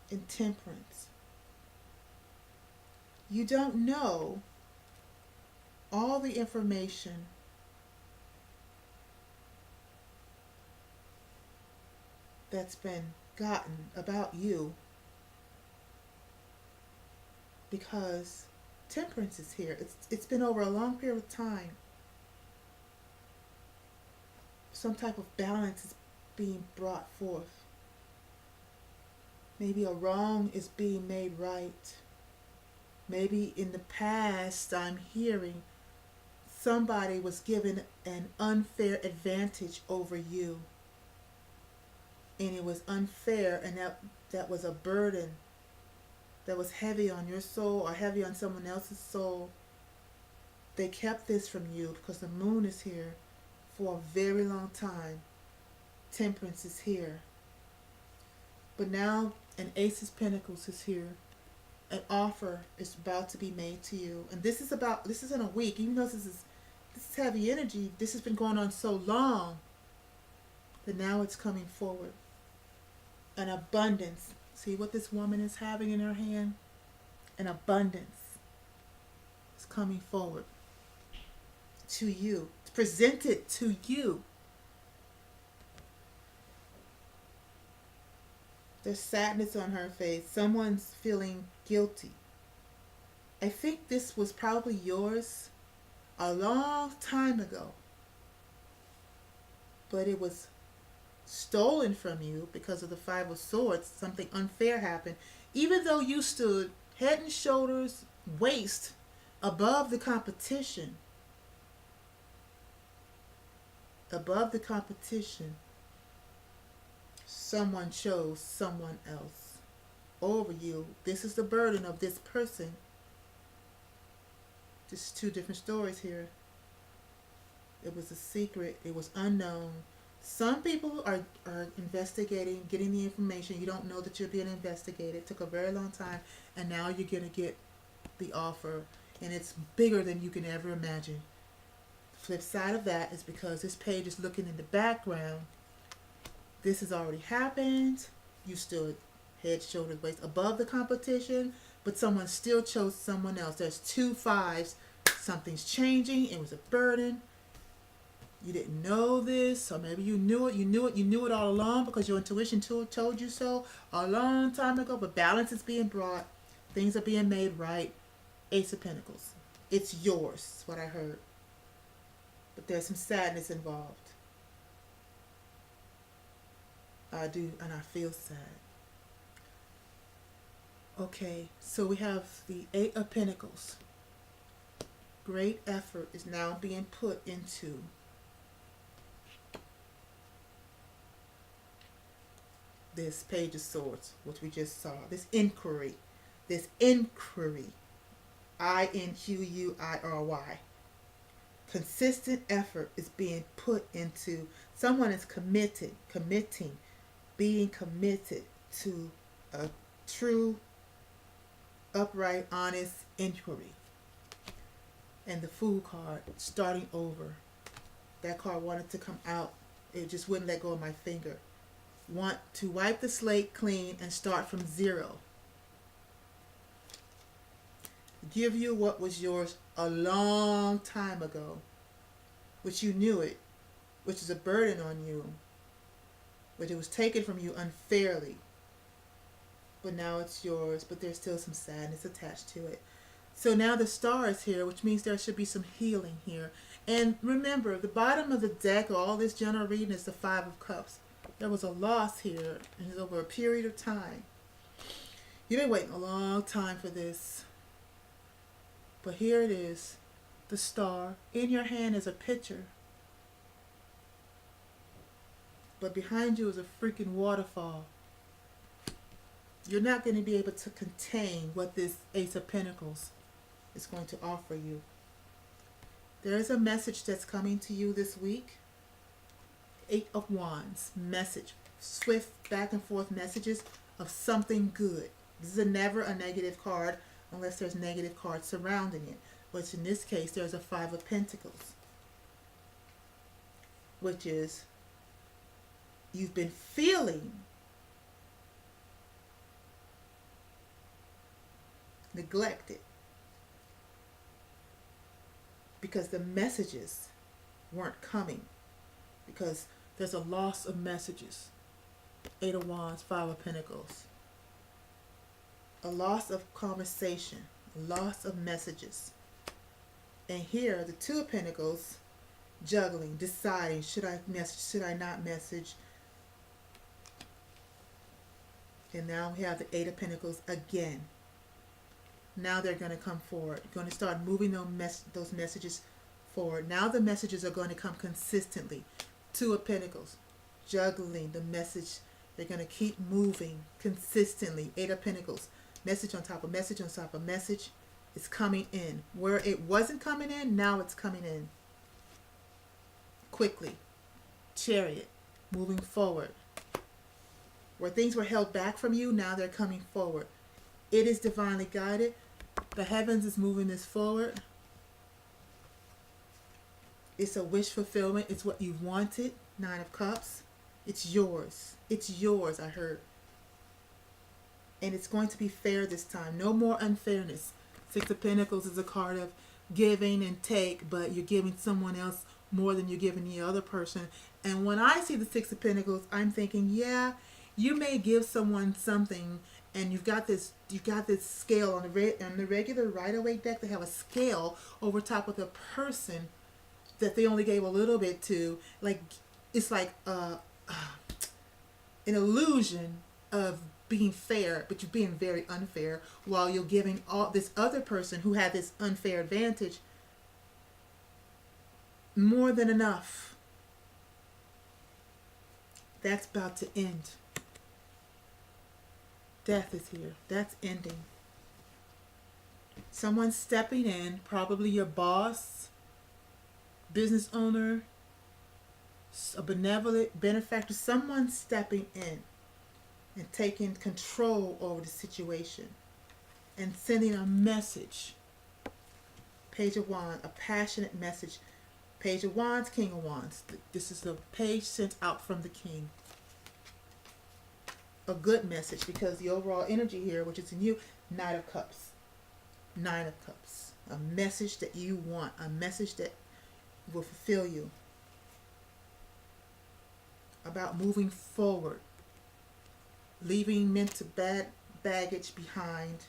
and Temperance. You don't know all the information that's been gotten about you because Temperance is here. It's been over a long period of time. Some type of balance is being brought forth. Maybe a wrong is being made right. Maybe in the past, I'm hearing somebody was given an unfair advantage over you. And it was unfair, and that was a burden that was heavy on your soul or heavy on someone else's soul. They kept this from you because the moon is here for a very long time. Temperance is here. But now an Ace of Pentacles is here. An offer is about to be made to you. And this is in a week. Even though this is heavy energy, this has been going on so long that now it's coming forward. An abundance. See what this woman is having in her hand? An abundance is coming forward to you. It's presented to you. There's sadness on her face. Someone's feeling guilty. I think this was probably yours a long time ago. But it was stolen from you because of the Five of Swords. Something unfair happened. Even though you stood head and shoulders, waist above the competition. Above the competition. Someone chose someone else. over you. This is the burden of this person. Just two different stories here. It was a secret. It was unknown. Some people are investigating, getting the information. You don't know that you're being investigated. It took a very long time, and now you're going to get the offer, and it's bigger than you can ever imagine. The flip side of that is because this page is looking in the background. This has already happened. You stood head, shoulders, waist above the competition, but someone still chose someone else. There's 2 5s. Something's changing. It was a burden. You didn't know this, or maybe you knew it. You knew it all along because your intuition told you so a long time ago. But balance is being brought. Things are being made right. Ace of Pentacles. It's yours. That's what I heard. But there's some sadness involved. I do, and I feel sad. Okay, so we have the 8 of Pentacles. Great effort is now being put into this Page of Swords, which we just saw. This inquiry. INQUIRY. Consistent effort is being put into. Someone is being committed to a true, upright, honest inquiry. And the Fool card, starting over. That card wanted to come out. It just wouldn't let go of my finger. Want to wipe the slate clean and start from zero. Give you what was yours a long time ago, which you knew it, which is a burden on you, but it was taken from you unfairly. But now it's yours, but there's still some sadness attached to it. So now the Star is here, which means there should be some healing here. And remember, the bottom of the deck of all this general reading is the 5 of Cups. There was a loss here, and it's over a period of time. You've been waiting a long time for this. But here it is, the Star. In your hand is a picture. But behind you is a freaking waterfall. You're not going to be able to contain what this Ace of Pentacles is going to offer you. There is a message that's coming to you this week. 8 of Wands. Message. Swift back and forth messages of something good. This is never a negative card unless there's negative cards surrounding it. Which in this case, there's a 5 of Pentacles. Which is, you've been feeling neglected because the messages weren't coming, because there's a loss of messages. 8 of Wands, 5 of Pentacles. A loss of conversation, a loss of messages. And here, the 2 of Pentacles, juggling, deciding, should I message, should I not message? And now we have the 8 of Pentacles again. Now they're going to come forward. You're going to start moving those messages forward. Now the messages are going to come consistently. 2 of Pentacles, juggling the message. They're going to keep moving consistently. 8 of Pentacles, message on top of message on top of message. It's coming in. Where it wasn't coming in, now it's coming in. Quickly. Chariot, moving forward. Where things were held back from you, now they're coming forward. It is divinely guided. The heavens is moving this forward. It's a wish fulfillment. It's what you've wanted. 9 of Cups. It's yours. It's yours, I heard. And it's going to be fair this time. No more unfairness. 6 of Pentacles is a card of giving and take, but you're giving someone else more than you're giving the other person. And when I see the 6 of Pentacles, I'm thinking, yeah, you may give someone something, and you've got this scale on the regular Rider-Waite deck. They have a scale over top of the person that they only gave a little bit to. Like, it's like an illusion of being fair, but you're being very unfair, while you're giving all this other person who had this unfair advantage more than enough. That's about to end. Death is here. That's ending. Someone stepping in, probably your boss, business owner, a benevolent benefactor, someone stepping in and taking control over the situation and sending a message. Page of Wands, a passionate message. Page of Wands, King of Wands. This is the page sent out from the King. A good message, because the overall energy here, which is in you, Knight of Cups. Nine of Cups. A message that you want. A message that will fulfill you. About moving forward. Leaving mental bad baggage behind.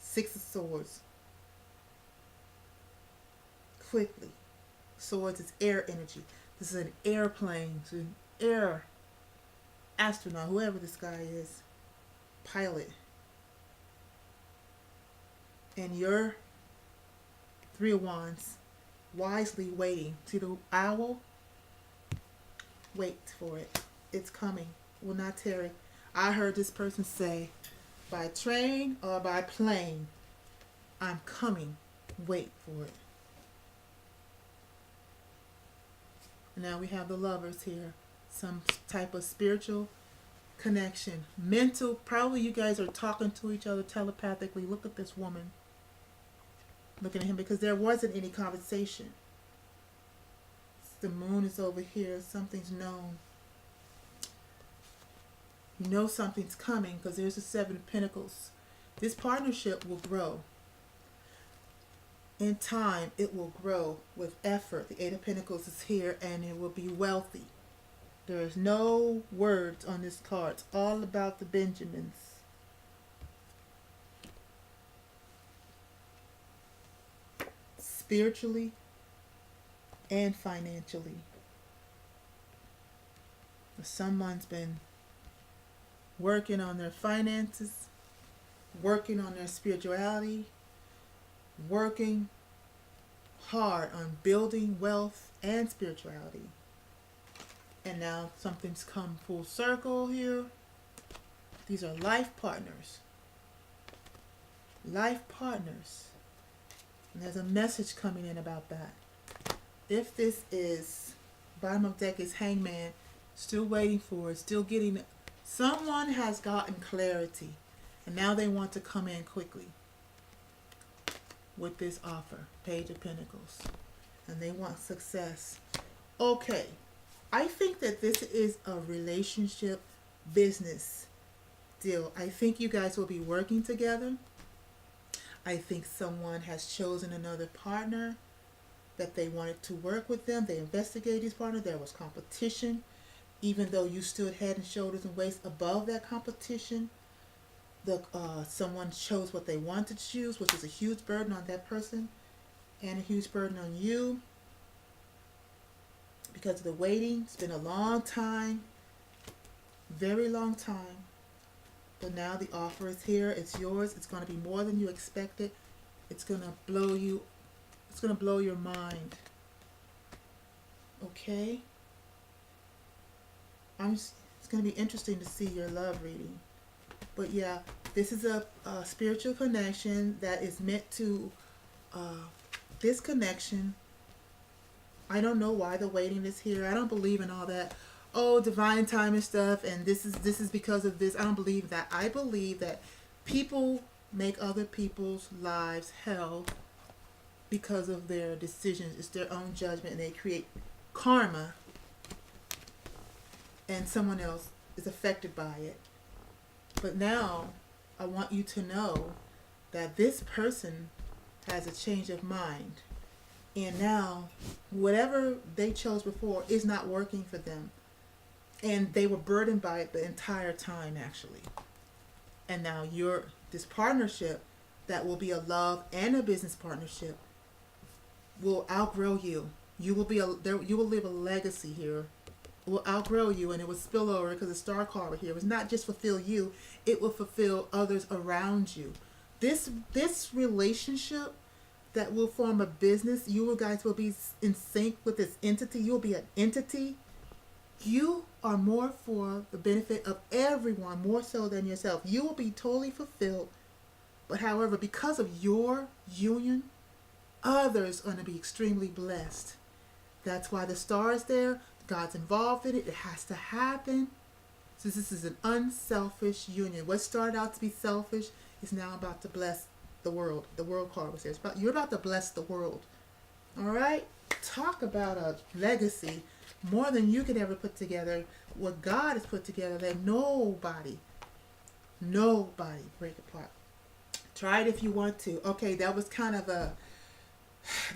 Six of Swords. Quickly. Swords is air energy. This is an airplane. It's an air astronaut, whoever this guy is. Pilot. And your Three of Wands, wisely waiting. See the owl? Wait for it. It's coming. Will not tarry. I heard this person say, by train or by plane, I'm coming. Wait for it. Now we have the Lovers here. Some type of spiritual connection. Mental, probably you guys are talking to each other telepathically. Look at this woman. Looking at him, because there wasn't any conversation. The moon is over here. Something's known. You know something's coming, because there's the Seven of Pentacles. This partnership will grow. In time, it will grow with effort. The Eight of Pentacles is here, and it will be wealthy. There is no words on this card. It's all about the Benjamins. Spiritually and financially. Someone's been working on their finances, working on their spirituality, working hard on building wealth and spirituality. And now something's come full circle here. These are life partners. Life partners. And there's a message coming in about that. If this is, bottom of deck is Hangman, still waiting for it, still getting, someone has gotten clarity. And now they want to come in quickly with this offer. Page of Pentacles. And they want success. Okay. I think that this is a relationship business deal. I think you guys will be working together. I think someone has chosen another partner that they wanted to work with them. They investigated this partner. There was competition. Even though you stood head and shoulders and waist above that competition, someone chose what they wanted to choose, which is a huge burden on that person and a huge burden on you. Because of the waiting, it's been a long time, very long time. But now the offer is here. It's yours. It's going to be more than you expected. It's going to blow you. It's going to blow your mind. Okay? It's going to be interesting to see your love reading. But yeah, this is a spiritual connection that is meant to, this connection, I don't know why the waiting is here. I don't believe in all that, oh, divine time and stuff, and this is because of this. I don't believe that. I believe that people make other people's lives hell because of their decisions. It's their own judgment, and they create karma, and someone else is affected by it. But now, I want you to know that this person has a change of mind. And now, whatever they chose before is not working for them. And they were burdened by it the entire time, actually. And now this partnership that will be a love and a business partnership will outgrow you. You will leave a legacy here. It will outgrow you, and it will spill over, because the star card right here was not just fulfill you, it will fulfill others around you. This relationship that will form a business, you guys will be in sync with this entity. You'll be an entity You are more for the benefit of everyone, more so than yourself. You will be totally fulfilled. But however, because of your union, others are going to be extremely blessed. That's why the star is there. God's involved in it. It has to happen. Since this is an unselfish union. What started out to be selfish is now about to bless the world. The world card was there. You're about to bless the world. All right? Talk about a legacy more than you could ever put together. What God has put together that nobody break apart. Try it if you want to. Okay, that was kind of a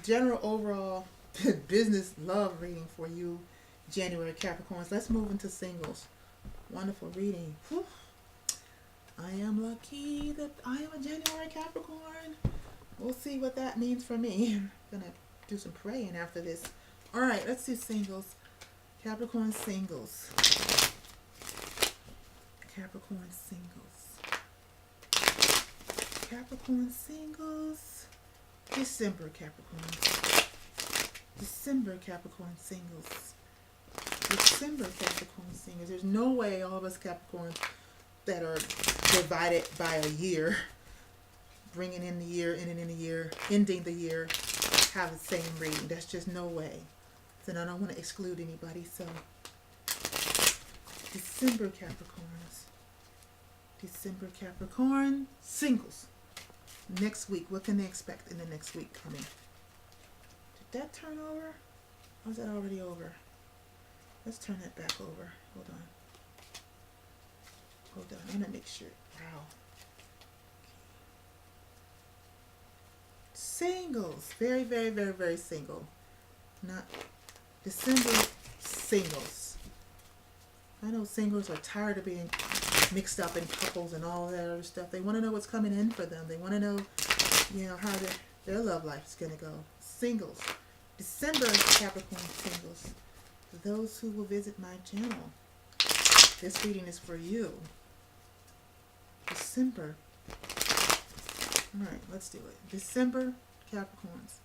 general overall business love reading for you, January Capricorns. Let's move into singles. Wonderful reading. Whew. I am lucky that I am a January Capricorn. We'll see what that means for me. I'm gonna do some praying after this. All right, let's do singles. Capricorn singles. Capricorn singles. Capricorn singles. December Capricorn. December Capricorn singles. December Capricorn singles. There's no way all of us Capricorns that are divided by a year, bringing in the year, ending in the year, ending the year, have the same reading. That's just no way. And I don't want to exclude anybody. So December Capricorns. December Capricorn singles. Next week, what can they expect in the next week coming? Did that turn over? Or is that already over? Let's turn that back over. Hold on. I'm going to make sure. Wow. Singles. Very, very, very, very single. Not December singles. I know singles are tired of being mixed up in couples and all that other stuff. They want to know what's coming in for them. They want to know, how their love life is going to go. Singles. December Capricorn singles. For those who will visit my channel, this reading is for you. December. All right, let's do it. December Capricorns.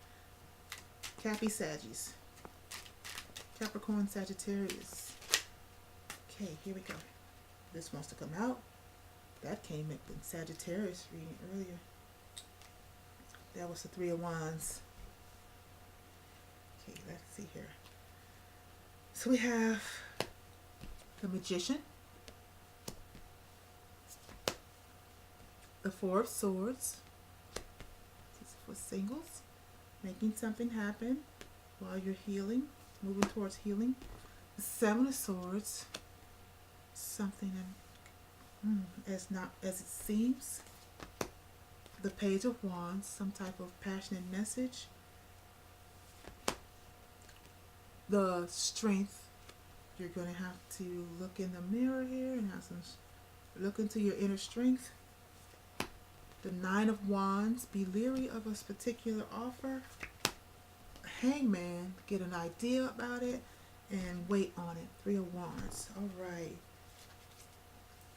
Cappy Saggies. Capricorn Sagittarius. Okay, here we go. This wants to come out. That came up in Sagittarius reading earlier. That was the Three of Wands. Okay, let's see here. So we have the Magician, the Four of Swords. This is for singles, making something happen while you're healing, moving towards healing. The Seven of Swords, something as not as it seems. The Page of Wands, some type of passionate message. The Strength, you're going to have to look in the mirror here and have some look into your inner strength. The Nine of Wands, be leery of a particular offer. Hangman, get an idea about it and wait on it. Three of Wands. All right.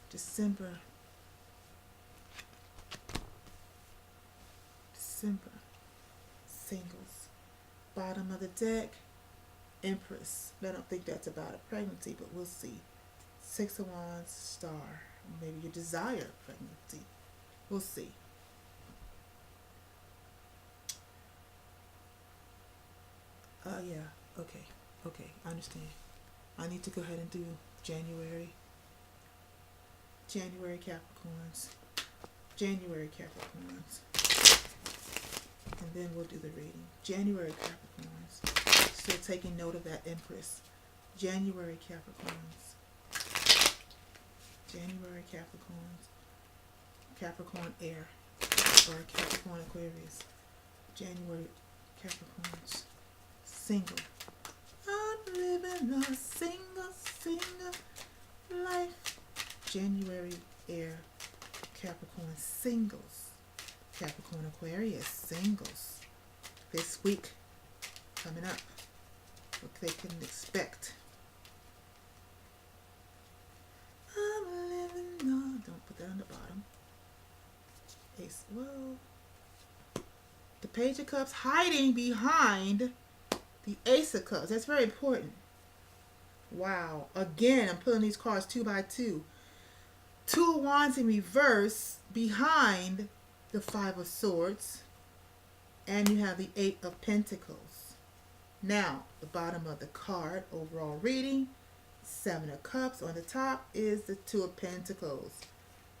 December singles. Bottom of the deck, Empress. I don't think that's about a pregnancy, but we'll see. Six of Wands, Star. Maybe you desire pregnancy. We'll see. Yeah. Okay. I understand. I need to go ahead and do January Capricorns. And then we'll do the reading. January Capricorns. Still taking note of that Empress. January Capricorns. Capricorn Air. Or Capricorn Aquarius. January Capricorns. Single. I'm living a single life. January Air. Capricorn singles. Capricorn Aquarius singles. This week coming up. What they can expect. I'm living on. Don't put that on the bottom. Ace. Whoa. The Page of Cups hiding behind the Ace of Cups. That's very important. Wow. Again, I'm pulling these cards two by two. Two of Wands in reverse behind the Five of Swords. And you have the Eight of Pentacles. Now, the bottom of the card, overall reading, Seven of Cups. On the top is the Two of Pentacles.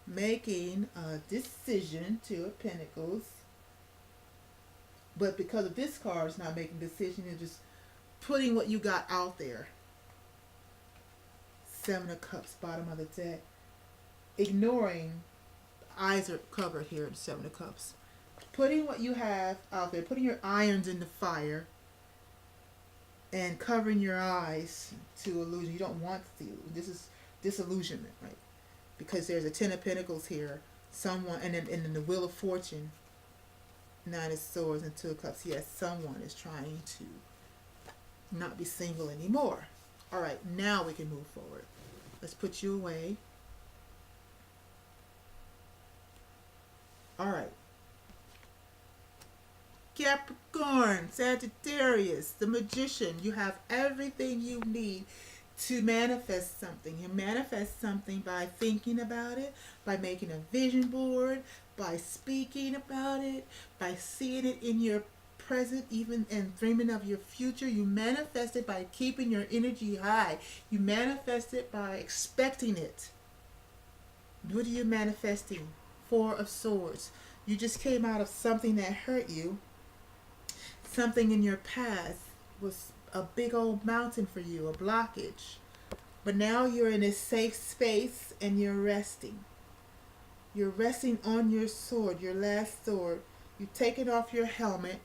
Making a decision, Two of Pentacles. But because of this card, it's not making a decision. You're just putting what you got out there. Seven of Cups, bottom of the deck. Ignoring, eyes are covered here in Seven of Cups. Putting what you have out there, putting your irons in the fire, and covering your eyes to illusion. You don't want the illusion. This is disillusionment, right? Because there's a Ten of Pentacles here, someone, and then the Wheel of Fortune, Nine of Swords, and Two of Cups. Yes, someone is trying to not be single anymore. All right, now we can move forward. Let's put you away. All right. Capricorn, Sagittarius, the Magician. You have everything you need to manifest something. You manifest something by thinking about it, by making a vision board, by speaking about it, by seeing it in your present, even and dreaming of your future. You manifest it by keeping your energy high. You manifest it by expecting it. What are you manifesting? Four of Swords. You just came out of something that hurt you. Something in your past was a big old mountain for you, a blockage. But now you're in a safe space and you're resting. You're resting on your sword, your last sword. You've taken off your helmet,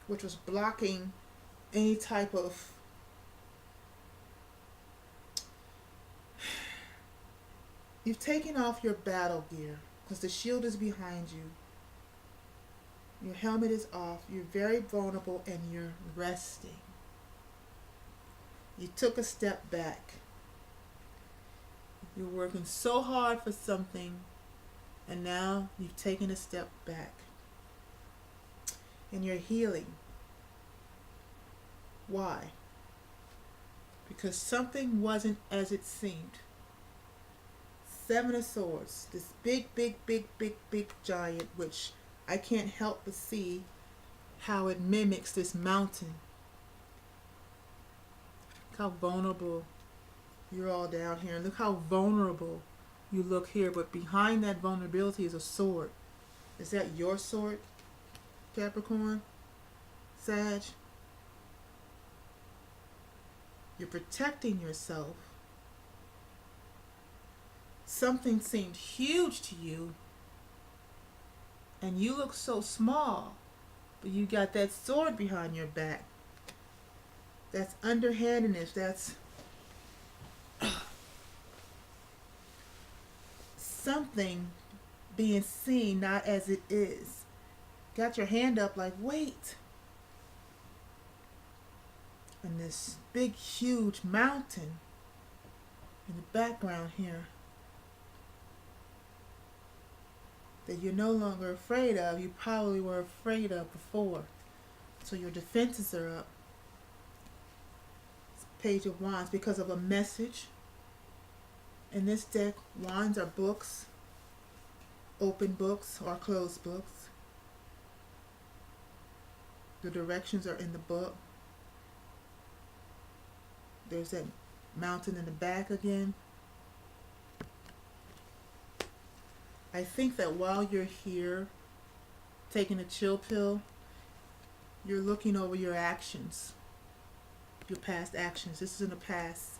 which was blocking any type of you've taken off your battle gear because the shield is behind you. Your helmet is off. You're very vulnerable and you're resting. You took a step back. You're working so hard for something and now you've taken a step back. And you're healing. Why? Because something wasn't as it seemed. Seven of Swords. This big giant, which I can't help but see how it mimics this mountain. Look how vulnerable you're all down here. And look how vulnerable you look here. But behind that vulnerability is a sword. Is that your sword, Capricorn? Sag? You're protecting yourself. Something seemed huge to you. And you look so small, but you got that sword behind your back. That's underhandedness. That's something being seen not as it is. Got your hand up like, wait. And this big, huge mountain in the background here that you're no longer afraid of, you probably were afraid of before. So your defenses are up. Page of Wands, because of a message. In this deck, wands are books, open books or closed books. The directions are in the book. There's that mountain in the back again. I think that while you're here taking a chill pill, you're looking over your actions, your past actions. This is in the past.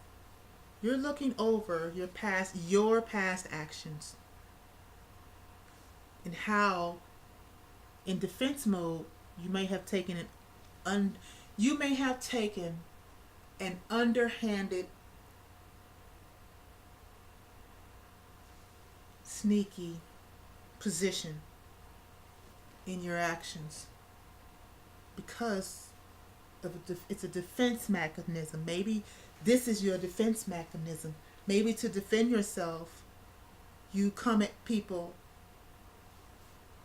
You're looking over your past actions and how in defense mode you may have taken an underhanded, sneaky position in your actions because of it's a defense mechanism. Maybe this is your defense mechanism. Maybe to defend yourself, you come at people.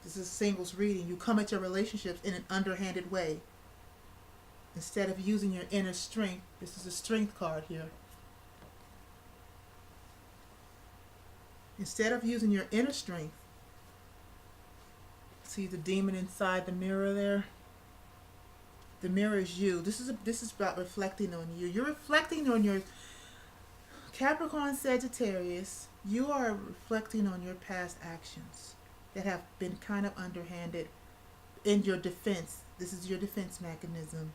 This is a singles reading. You come at your relationships in an underhanded way. Instead of using your inner strength, this is a strength card here. Instead of using your inner strength, see the demon inside the mirror there? The mirror is you. This is about reflecting on you. You're reflecting on your Capricorn Sagittarius. You are reflecting on your past actions that have been kind of underhanded in your defense. This is your defense mechanism.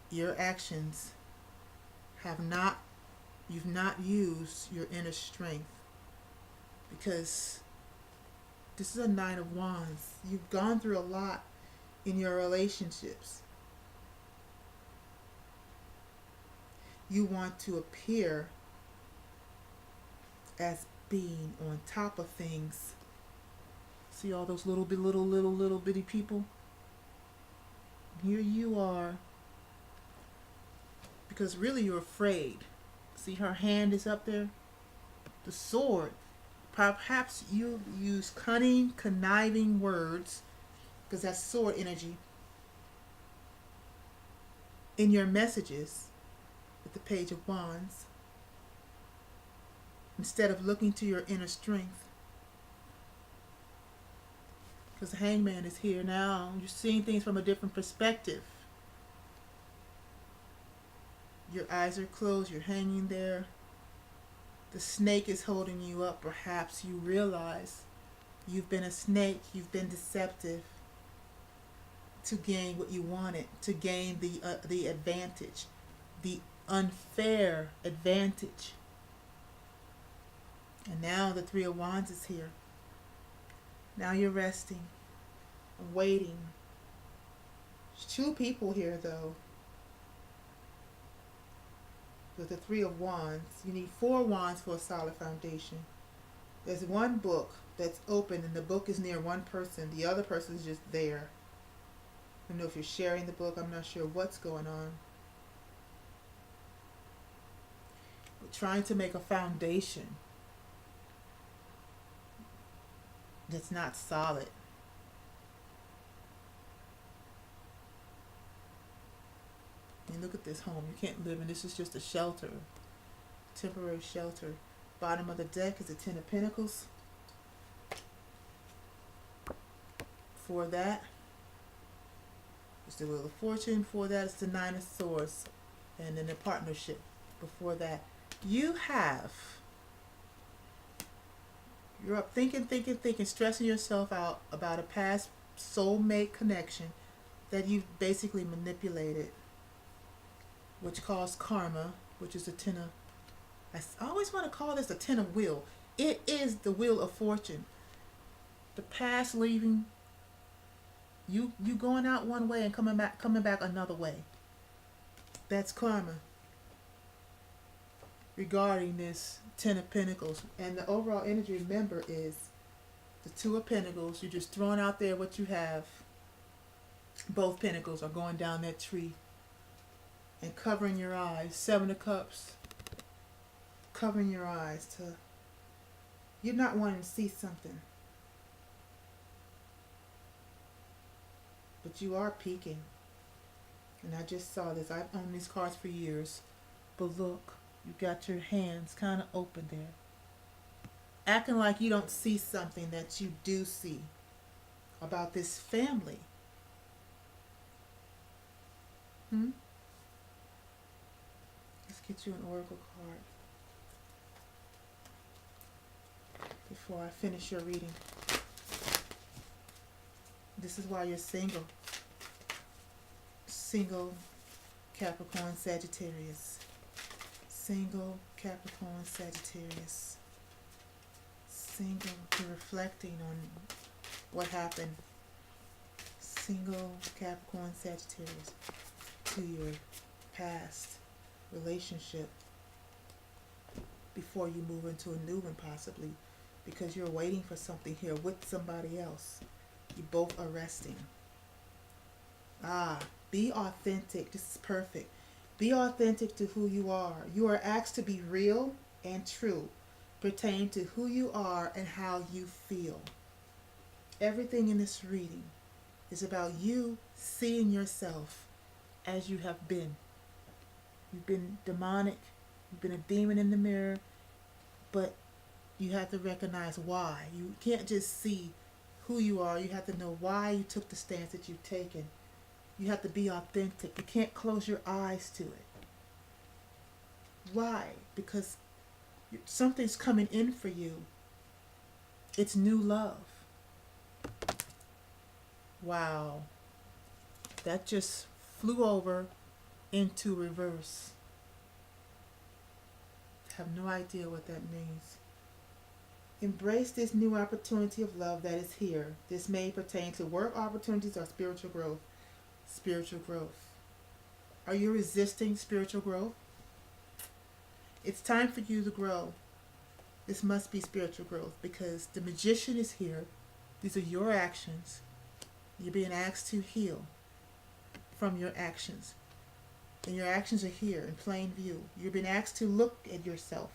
Your actions have not, you've not used your inner strength, because this is a Nine of Wands. You've gone through a lot in your relationships. You want to appear as being on top of things. See all those little bitty people? Here you are. Because really you're afraid. See, her hand is up there? The sword. Perhaps you use cunning, conniving words, because that's sword energy, in your messages with the Page of Wands, instead of looking to your inner strength. Because the Hangman is here now. You're seeing things from a different perspective. Your eyes are closed. You're hanging there. The snake is holding you up. Perhaps you realize you've been a snake. You've been deceptive to gain what you wanted, to gain the advantage, the unfair advantage. And now the Three of Wands is here. Now you're resting, waiting. There's two people here, though. With the Three of Wands, you need 4 wands for a solid foundation. There's one book that's open, and the book is near one person. The other person is just there. I don't know if you're sharing the book. I'm not sure what's going on. But trying to make a foundation that's not solid. And look at this home. You can't live in. This is just a shelter, temporary shelter. Bottom of the deck is the Ten of Pentacles. For that, it's the Wheel of Fortune. For that, it's the Nine of Swords. And then the partnership. Before that, you're up thinking, stressing yourself out about a past soulmate connection that you've basically manipulated, which caused karma, which is the Ten of... I always want to call this the Ten of Wheel. It is the Wheel of Fortune. The past leaving, you going out one way and coming back another way. That's karma regarding this Ten of Pentacles. And the overall energy, remember, is the Two of Pentacles. You're just throwing out there what you have. Both pentacles are going down that tree and covering your eyes. Seven of Cups. Covering your eyes to... You're not wanting to see something. But you are peeking. And I just saw this. I've owned these cards for years. But look, you got your hands kind of open there. Acting like you don't see something that you do see about this family. Let's get you an oracle card before I finish your reading. This is why you're single. Single Capricorn Sagittarius. Single Capricorn Sagittarius. Single, you're reflecting on what happened. Single Capricorn Sagittarius to your past relationship before you move into a new one, possibly, because you're waiting for something here with somebody else. You both are resting. Be authentic. This is perfect. Be authentic to who you are. You are asked to be real and true, pertain to who you are and how you feel. Everything in this reading is about you seeing yourself as you have been. You've been demonic. You've been a demon in the mirror, but You have to recognize why. You can't just see who you are. You have to know why you took the stance that you've taken. You have to be authentic. You can't close your eyes to it. Why? Because something's coming in for you. It's new love. Wow. That just flew over into reverse. I have no idea what that means. Embrace this new opportunity of love that is here. This may pertain to work opportunities or spiritual growth. Spiritual growth. Are you resisting spiritual growth? It's time for you to grow. This must be spiritual growth because the magician is here. These are your actions. You're being asked to heal from your actions. And your actions are here in plain view. You're being asked to look at yourself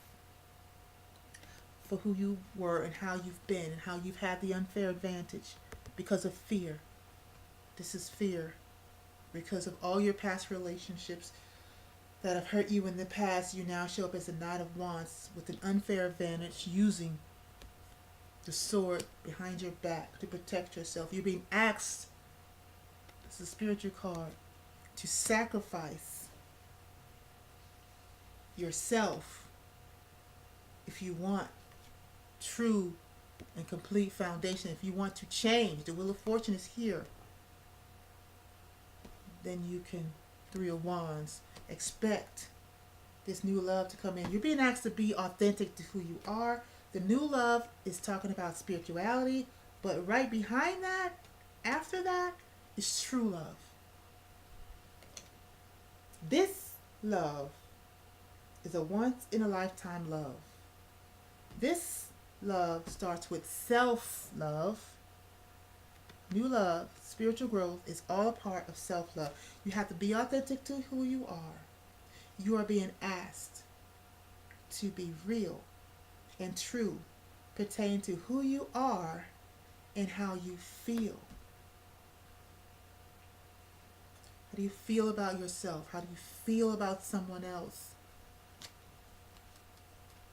for who you were and how you've been and how you've had the unfair advantage because of fear. This is fear because of all your past relationships that have hurt you in the past. You now show up as a Knight of Wands with an unfair advantage using the sword behind your back to protect yourself. You're being asked, this is a spiritual card, to sacrifice yourself if you want true and complete foundation. If you want to change, the Wheel of Fortune is here. Then you can, Three of Wands, expect this new love to come in. You're being asked to be authentic to who you are. The new love is talking about spirituality, but right behind that, after that, is true love. This love is a once-in-a-lifetime love. This love starts with self-love. New love, spiritual growth is all part of self-love. You have to be authentic to who you are. You are being asked to be real and true, pertaining to who you are and how you feel. How do you feel about yourself? How do you feel about someone else?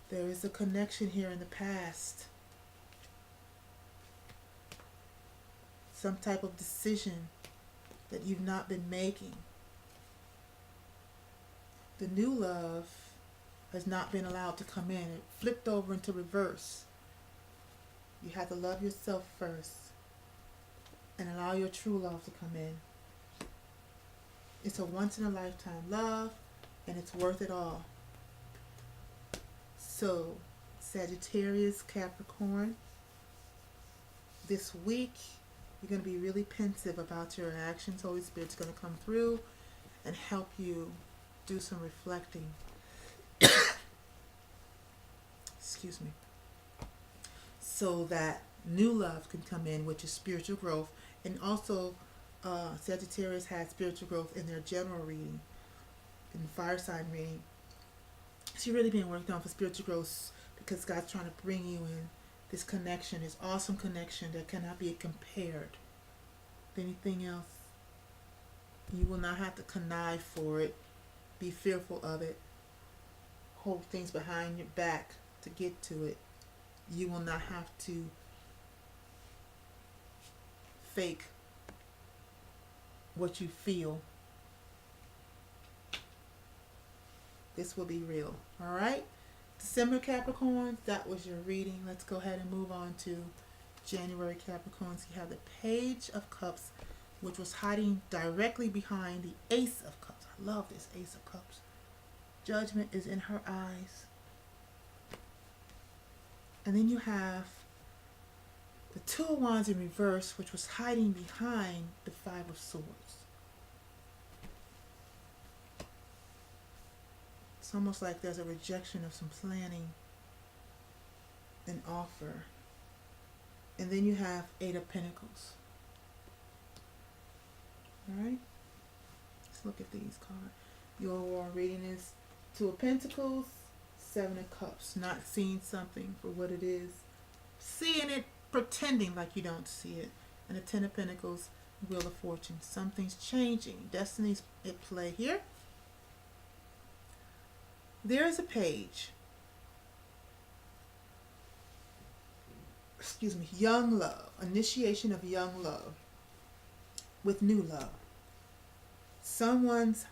There is a connection here in the past. Some type of decision that you've not been making. The new love has not been allowed to come in. It flipped over into reverse. You have to love yourself first and allow your true love to come in. It's a once-in-a-lifetime love, and it's worth it all. So, Sagittarius, Capricorn, this week, you're going to be really pensive about your actions. Holy Spirit's going to come through and help you do some reflecting. Excuse me. So that new love can come in, which is spiritual growth. And also, Sagittarius has spiritual growth in their general reading, in the fire sign reading. So you're really being worked on for spiritual growth because God's trying to bring you in this connection, this awesome connection that cannot be compared with anything else. You will not have to connive for it, be fearful of it, hold things behind your back to get to it. You will not have to fake what you feel. This will be real. All right? December Capricorns, that was your reading. Let's go ahead and move on to January Capricorns. You have the Page of Cups, which was hiding directly behind the Ace of Cups. I love this Ace of Cups. Judgment is in her eyes. And then you have the Two of Wands in reverse, which was hiding behind the Five of Swords. It's almost like there's a rejection of some planning and offer. And then you have Eight of Pentacles. Alright? Let's look at these cards. Your overall reading is Two of Pentacles, Seven of Cups. Not seeing something for what it is. Seeing it, pretending like you don't see it. And the Ten of Pentacles, Wheel of Fortune. Something's changing. Destiny's at play here. There is a page young love, initiation of young love with new love. Someone's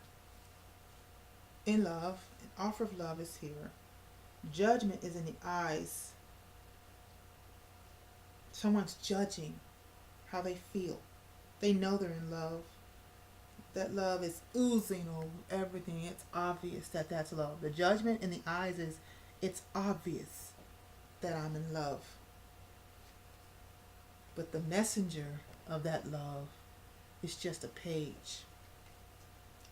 in love, an offer of love is here. Judgment is in the eyes. Someone's judging how they feel. They know they're in love. That love is oozing over everything. It's obvious that that's love. The judgment in the eyes is, it's obvious that I'm in love. But the messenger of that love is just a page.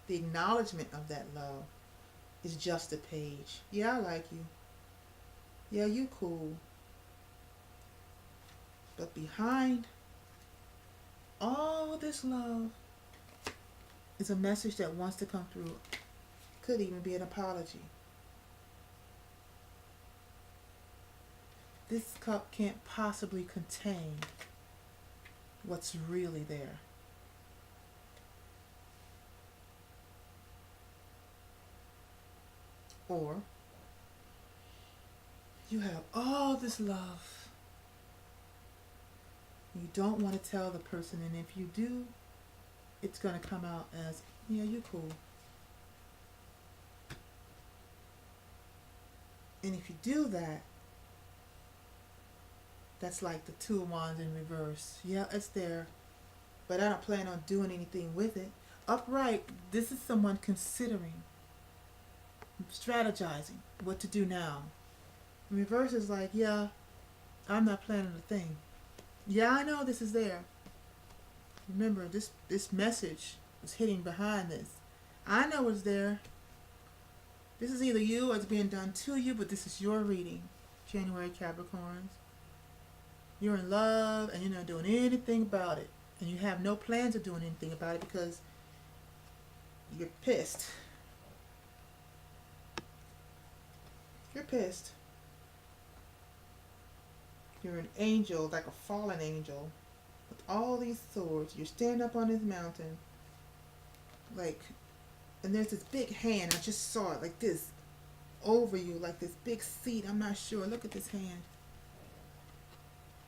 The acknowledgement of that love is just a page. Yeah, I like you. Yeah, you cool. But behind all this love is a message that wants to come through. Could even be an apology. This cup can't possibly contain what's really there. Or you have all this love. You don't want to tell the person, and if you do, it's going to come out as, yeah, you cool. And if you do that, that's like the Two of Wands in reverse. Yeah, it's there, but I don't plan on doing anything with it. Upright, this is someone considering, strategizing what to do now. In reverse is like, yeah, I'm not planning a thing. Yeah, I know this is there. Remember, this message is hitting behind this. I know it's there. This is either you or it's being done to you, but this is your reading. January Capricorns. You're in love and you're not doing anything about it. And you have no plans of doing anything about it because you're pissed. You're pissed. You're an angel, like a fallen angel, with all these swords. You're standing up on this mountain, like, and there's this big hand. I just saw it, like this, over you, like this big seat. I'm not sure. Look at this hand.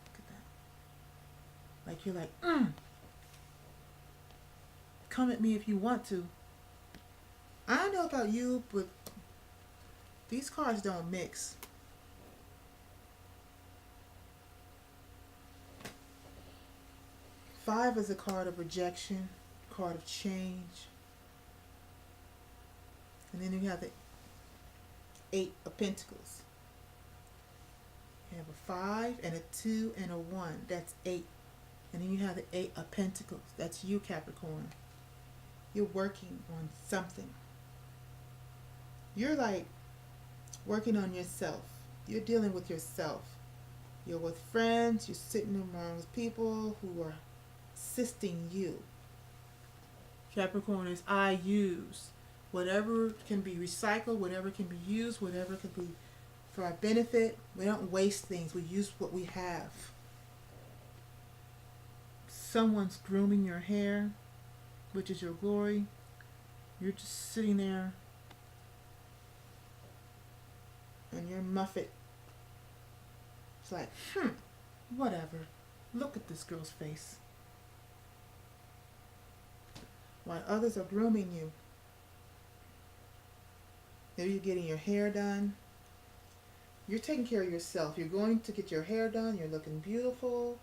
Look at that. Like you're like, come at me if you want to. I don't know about you, but these cards don't mix. Five is a card of rejection, card of change. And then you have the Eight of Pentacles. You have a 5 and a 2 and a 1. That's 8. And then you have the 8 of Pentacles. That's you, Capricorn. You're working on something. You're like working on yourself. You're dealing with yourself. You're with friends. You're sitting among people who are assisting you. Capricorn is I use. Whatever can be recycled, whatever can be used, whatever can be for our benefit. We don't waste things. We use what we have. Someone's grooming your hair, which is your glory. You're just sitting there and you're muffet. It's like, whatever. Look at this girl's face. While others are grooming you. Maybe you're getting your hair done. You're taking care of yourself. You're going to get your hair done. You're looking beautiful.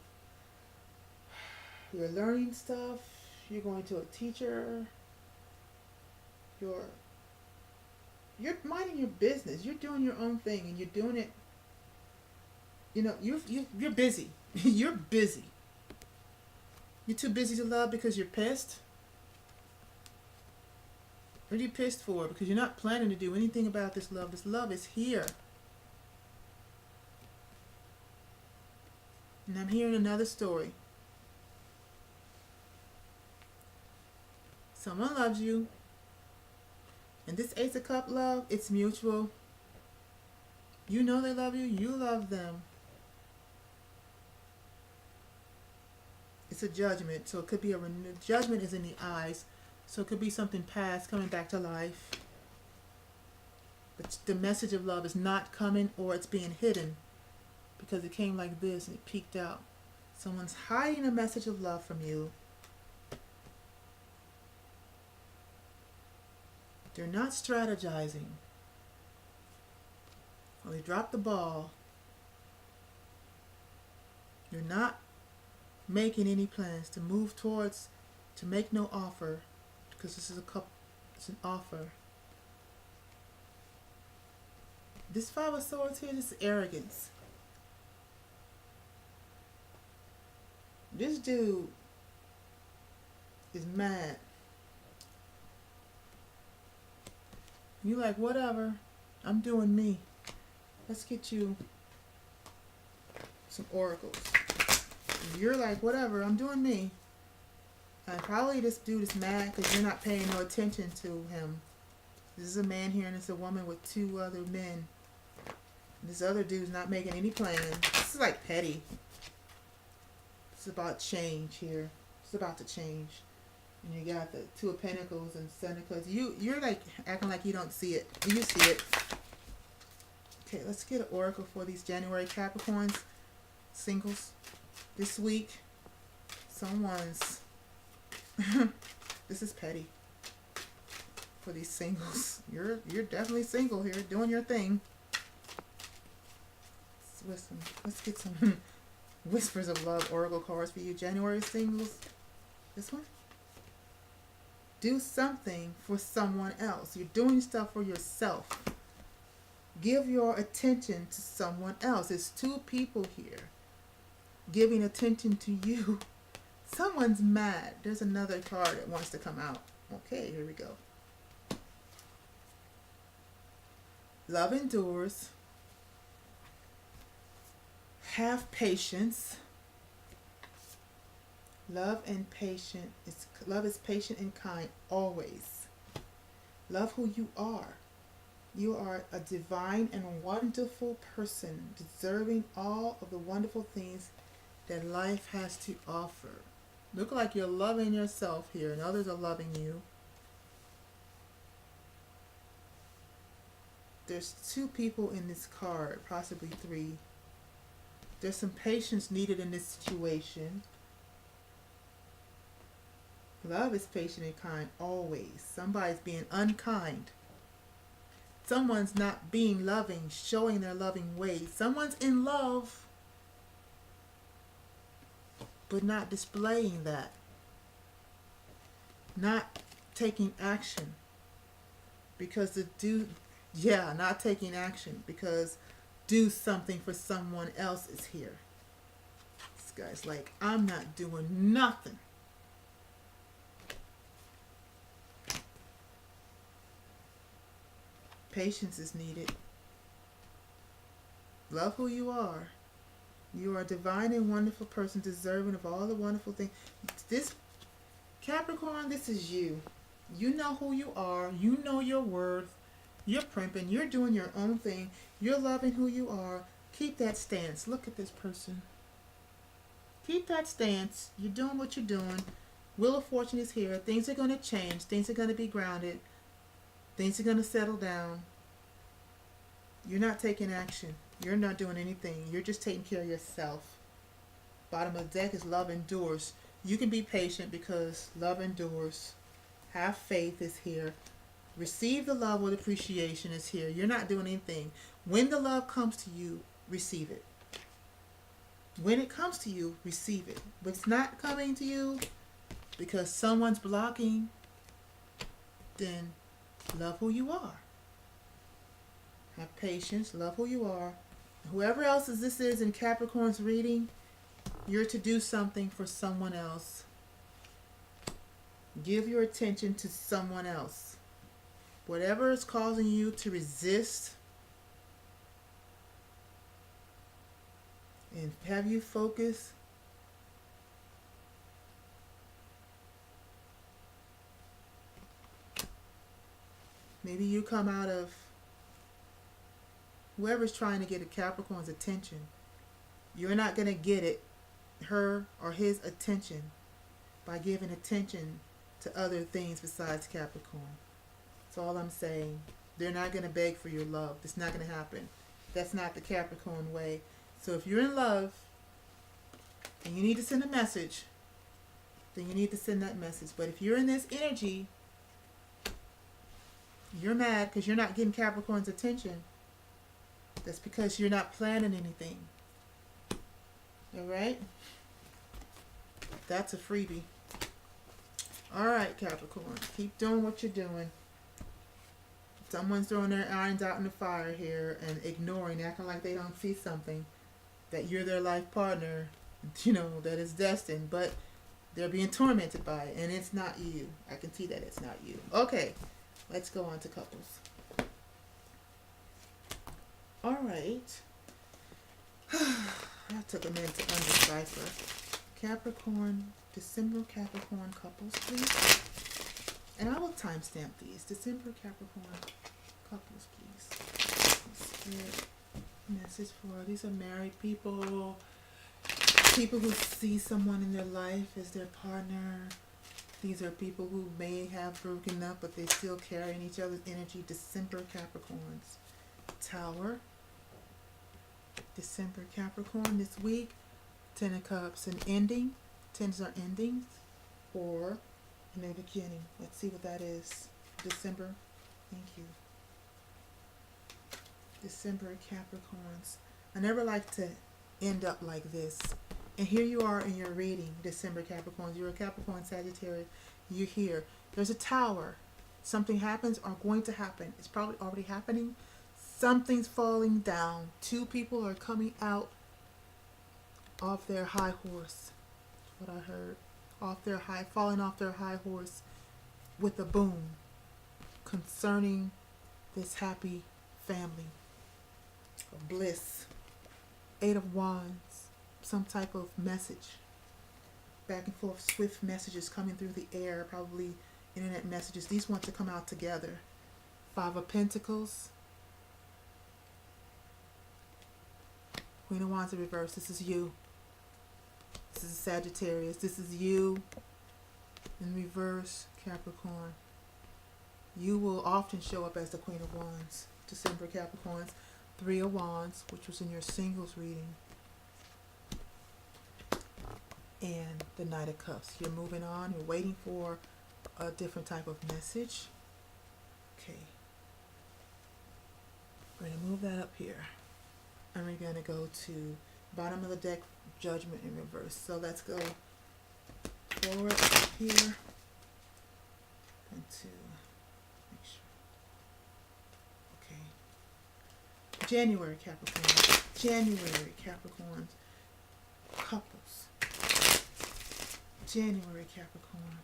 You're learning stuff. You're going to a teacher. You're minding your business. You're doing your own thing, and you're doing it. You know, you're busy. You're busy. You're too busy to love because you're pissed. What are you pissed for? Because you're not planning to do anything about this love. This love is here. And I'm hearing another story. Someone loves you. And this Ace of Cups love, it's mutual. You know they love you. You love them. It's a judgment. So it could be judgment is in the eyes. So it could be something past coming back to life. But the message of love is not coming, or it's being hidden. because it came like this and it peeked out. Someone's hiding a message of love from you. They're not strategizing. Or they dropped the ball. They're not making any plans to move towards, to make no offer, because this is a couple, it's an offer. This Five of Swords here, this is arrogance. This dude is mad. You like, whatever, I'm doing me. Let's get you some oracles. You're like, whatever, I'm doing me. And probably this dude is mad because you're not paying no attention to him. This is a man here and it's a woman with two other men. This other dude's not making any plans. This is like petty. It's about change here. It's about to change. And you got the Two of Pentacles and Sun of Cups. You're like acting like you don't see it. You see it. Okay, let's get an oracle for these January Capricorns, singles. This week, someone's... this is petty for these singles. You're definitely single here, doing your thing. Let's get some Whispers of Love oracle cards for you, January singles. This one. Do something for someone else. You're doing stuff for yourself. Give your attention to someone else. It's two people here giving attention to you. Someone's mad. There's another card that wants to come out. Okay, here we go. Love endures. Have patience. Love is patient and kind always. Love who you are. You are a divine and wonderful person, deserving all of the wonderful things that life has to offer. Look like you're loving yourself here and others are loving you. There's two people in this card, possibly three. There's some patience needed in this situation. Love is patient and kind always. Somebody's being unkind. Someone's not being loving, showing their loving ways. Someone's in love, but not displaying that. Not taking action. Because not taking action. Because do something for someone else is here. This guy's like, I'm not doing nothing. Patience is needed. Love who you are. You are a divine and wonderful person, deserving of all the wonderful things. This Capricorn, this is you. You know who you are. You know your worth. You're primping. You're doing your own thing. You're loving who you are. Keep that stance. Look at this person. Keep that stance. You're doing what you're doing. Wheel of Fortune is here. Things are going to change. Things are going to be grounded. Things are going to settle down. You're not taking action. You're not doing anything. You're just taking care of yourself. Bottom of the deck is love endures. You can be patient because love endures. Have faith is here. Receive the love with appreciation is here. You're not doing anything. When the love comes to you, receive it. When it comes to you, receive it. But it's not coming to you because someone's blocking, then love who you are. Have patience. Love who you are. Whoever else this is in Capricorn's reading, you're to do something for someone else. Give your attention to someone else. Whatever is causing you to resist and have you focus, maybe you come out of whoever's trying to get a Capricorn's attention. You're not going to get it, her or his attention, by giving attention to other things besides Capricorn. That's all I'm saying. They're not going to beg for your love. It's not going to happen. That's not the Capricorn way. So if you're in love and you need to send a message, then you need to send that message. But if you're in this energy, you're mad because you're not getting Capricorn's attention. That's because you're not planning anything. All right? That's a freebie. All right, Capricorn. Keep doing what you're doing. Someone's throwing their irons out in the fire here and ignoring, acting like they don't see something, that you're their life partner, that is destined, but they're being tormented by it, and it's not you. I can see that it's not you. Okay, let's go on to couples. All right. That took a minute to undecipher. Capricorn, December Capricorn couples, please. And I will timestamp these. December Capricorn couples, please. Spirit message for, these are married people. People who see someone in their life as their partner. These are people who may have broken up, but they still carry in each other's energy. December Capricorns. Tower. December Capricorn this week. Ten of Cups, an ending. Tens are endings. Or a new beginning. Let's see what that is. December. Thank you. December Capricorns. I never like to end up like this. And here you are in your reading, December Capricorns. You're a Capricorn Sagittarius. You're here. There's a tower. Something happens or going to happen. It's probably already happening. Something's falling down. Two people are coming out off their high horse. That's what I heard. Falling off their high horse with a boom concerning this happy family. Bliss. Eight of Wands. Some type of message. Back and forth, swift messages coming through the air, probably internet messages. These want to come out together. Five of Pentacles. Queen of Wands in reverse. This is you. This is Sagittarius. This is you in reverse, Capricorn. You will often show up as the Queen of Wands. December Capricorns. Three of Wands, which was in your singles reading. And the Knight of Cups. You're moving on. You're waiting for a different type of message. Okay. We're going to move that up here. And we're going to go to bottom of the deck, Judgment in reverse. So let's go forward here. And to make sure. Okay. January Capricorn. January Capricorn. Couples. January Capricorn.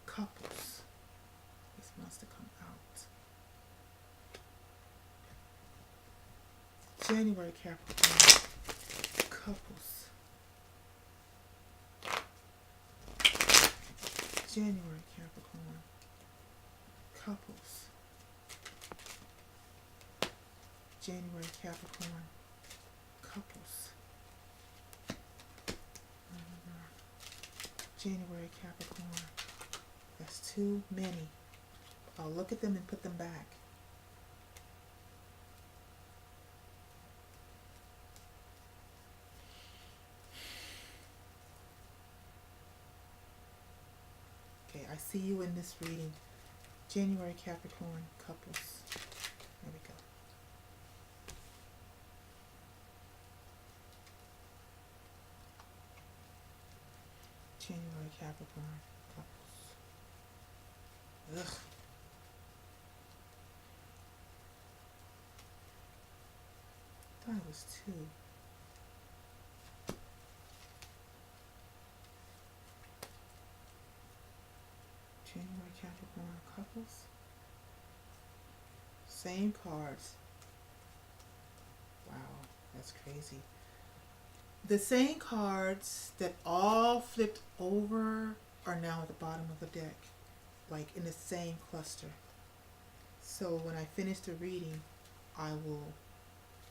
Couples. This wants to come out. January Capricorn. Couples. January Capricorn. Couples. January Capricorn. Couples. January Capricorn. That's too many. I'll look at them and put them back. Okay, I see you in this reading. January Capricorn couples. There we go. January Capricorn couples. Ugh. I thought it was two. January Capricorn couples. Same cards. Wow, that's crazy. The same cards that all flipped over are now at the bottom of the deck, like in the same cluster. So when I finish the reading, I will,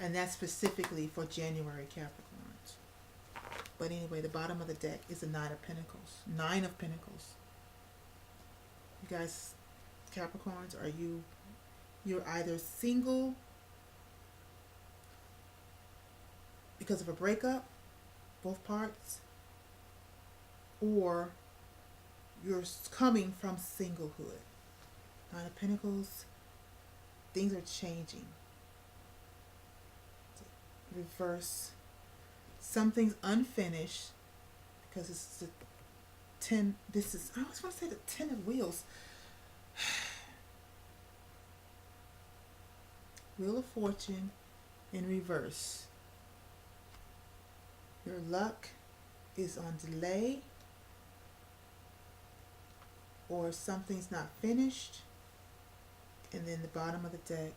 and that's specifically for January Capricorns. But anyway, the bottom of the deck is the Nine of Pentacles. Nine of Pentacles. You guys, Capricorns, you're either single because of a breakup, both parts, or you're coming from singlehood. Nine of Pentacles, things are changing. Reverse. Something's unfinished because it's the 10. This is, I always want to say the 10 of Wheels. Wheel of Fortune in reverse. Your luck is on delay, or something's not finished. And then the bottom of the deck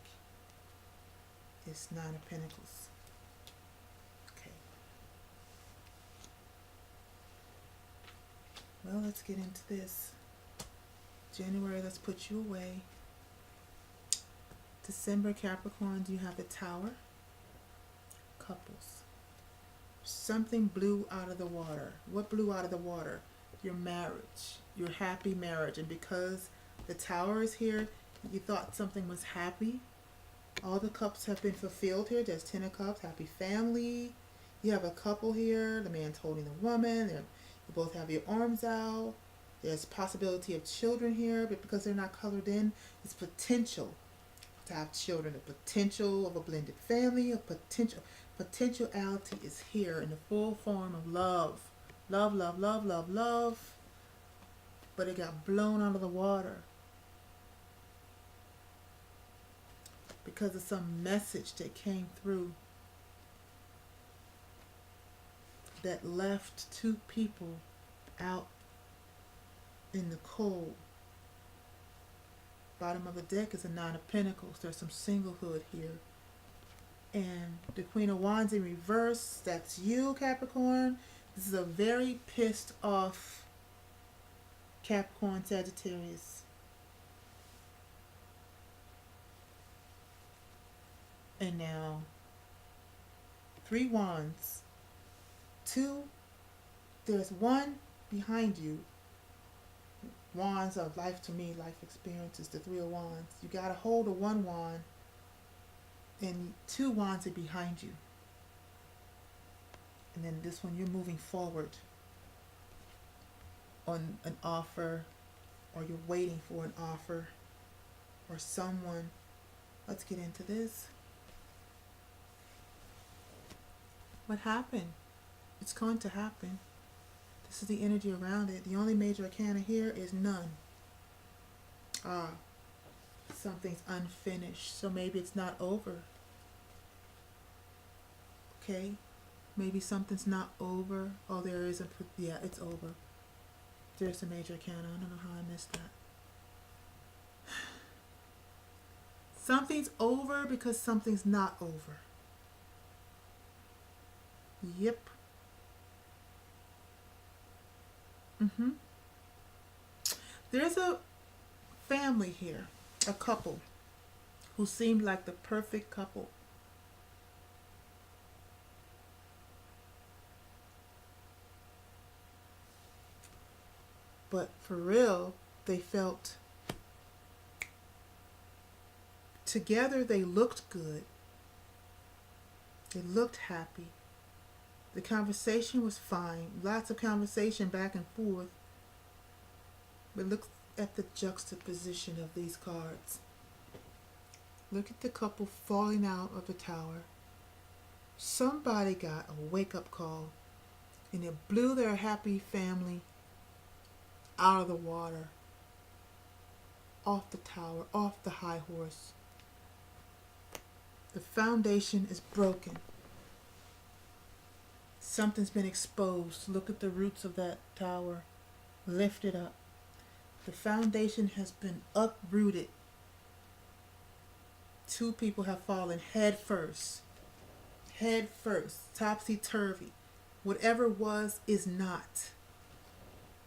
is Nine of Pentacles. Okay. Well, let's get into this. January, let's put you away. December, Capricorn, you have the Tower. Couples. Something blew out of the water. What blew out of the water? Your marriage. Your happy marriage. And because the Tower is here, you thought something was happy. All the cups have been fulfilled here. There's 10 of Cups. Happy family. You have a couple here. The man's holding the woman. You both have your arms out. There's possibility of children here, but because they're not colored in, it's potential to have children. The potential of a blended family. A potentiality is here in the full form of love. Love, love, love, love, love. But it got blown out of the water because of some message that came through that left two people out in the cold. Bottom of the deck is a Nine of Pentacles. There's some singlehood here. And the Queen of Wands in reverse, that's you, Capricorn. This is a very pissed off Capricorn Sagittarius. And now, 3 wands. 2, there's 1 behind you. Wands of life to me, life experiences, the 3 of wands. You got to hold a 1 wand and 2 wands are behind you. And then this one, you're moving forward on an offer, or you're waiting for an offer or someone. Let's get into this. What happened? It's going to happen. This is the energy around it. The only major arcana here is none. Something's unfinished. So maybe it's not over. Okay? Maybe something's not over. Oh, there is a... Yeah, it's over. There's a major arcana. I don't know how I missed that. Something's over because something's not over. Yep. There's a family here, a couple who seemed like the perfect couple. But for real, they felt together. They looked good. They looked happy. The conversation was fine. Lots of conversation back and forth. But look at the juxtaposition of these cards. Look at the couple falling out of the tower. Somebody got a wake-up call and it blew their happy family out of the water, off the tower, off the high horse. The foundation is broken. Something's been exposed. Look at the roots of that tower. Lift it up. The foundation has been uprooted. 2 people have fallen head first. Head first. Topsy-turvy. Whatever was is not.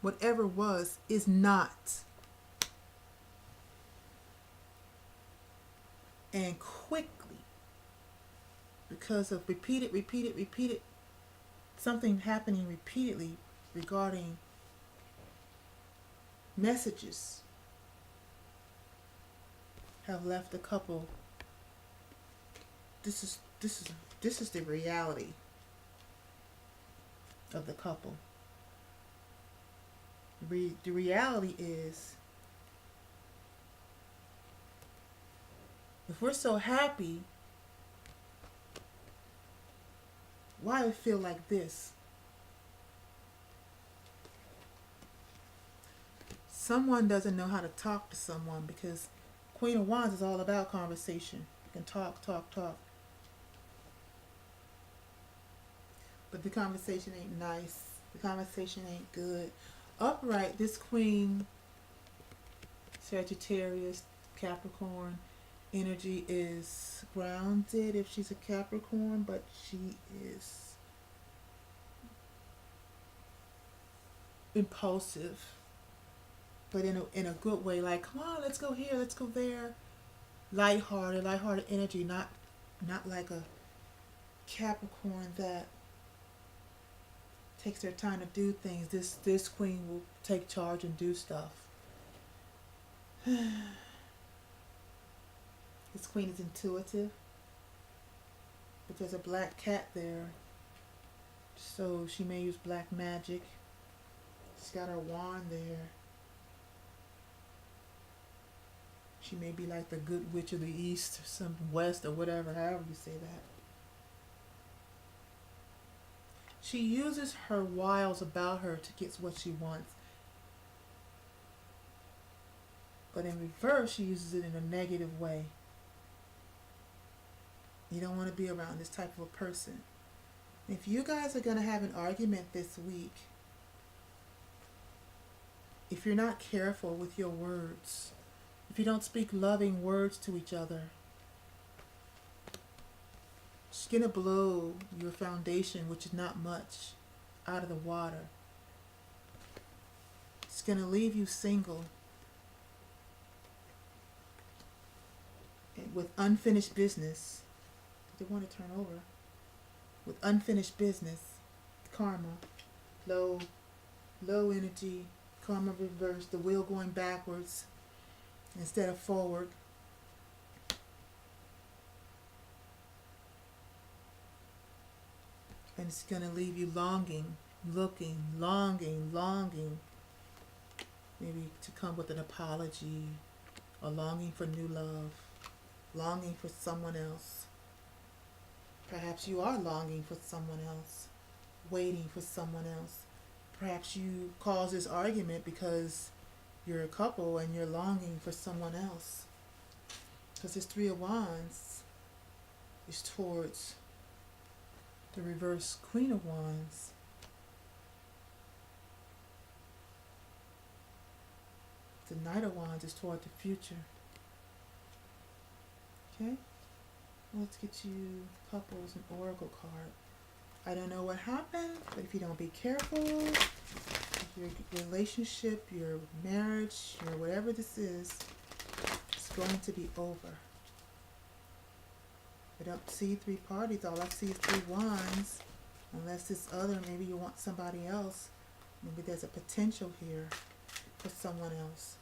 Whatever was is not. And quickly, because of repeated, something happening repeatedly regarding messages, have left the couple. This is the reality. of the couple. The reality is, if we're so happy, why do it feel like this? Someone doesn't know how to talk to someone, because Queen of Wands is all about conversation. You can talk, talk, talk. But the conversation ain't nice. The conversation ain't good. Upright, this Queen, Sagittarius, Capricorn energy is grounded if she's a Capricorn, but she is impulsive, but in a good way. Like, come on, let's go here, let's go there. Lighthearted energy, not like a Capricorn that takes their time to do things. This Queen will take charge and do stuff. This Queen is intuitive, but there's a black cat there, so she may use black magic. She's got her wand there. She may be like the good witch of the east, or some west, or whatever, however you say that. She uses her wiles about her to get what she wants. But in reverse, she uses it in a negative way. You don't want to be around this type of a person. If you guys are going to have an argument this week, if you're not careful with your words, if you don't speak loving words to each other, she's going to blow your foundation, which is not much, out of the water. It's going to leave you single and with unfinished business. They want to turn over. With unfinished business, karma, low energy, karma reverse, the wheel going backwards instead of forward. And it's going to leave you longing, looking, longing, maybe to come with an apology, or longing for new love, longing for someone else. Perhaps you are longing for someone else, waiting for someone else. Perhaps you cause this argument because you're a couple and you're longing for someone else. Because this Three of Wands is towards the reverse Queen of Wands. The Knight of Wands is toward the future. Okay? Let's get you couples an oracle card. I don't know what happened, but if you don't be careful, your relationship, your marriage, your whatever this is, it's going to be over. I don't see three parties. All I see is three wands. Unless this other, maybe you want somebody else. Maybe there's a potential here for someone else.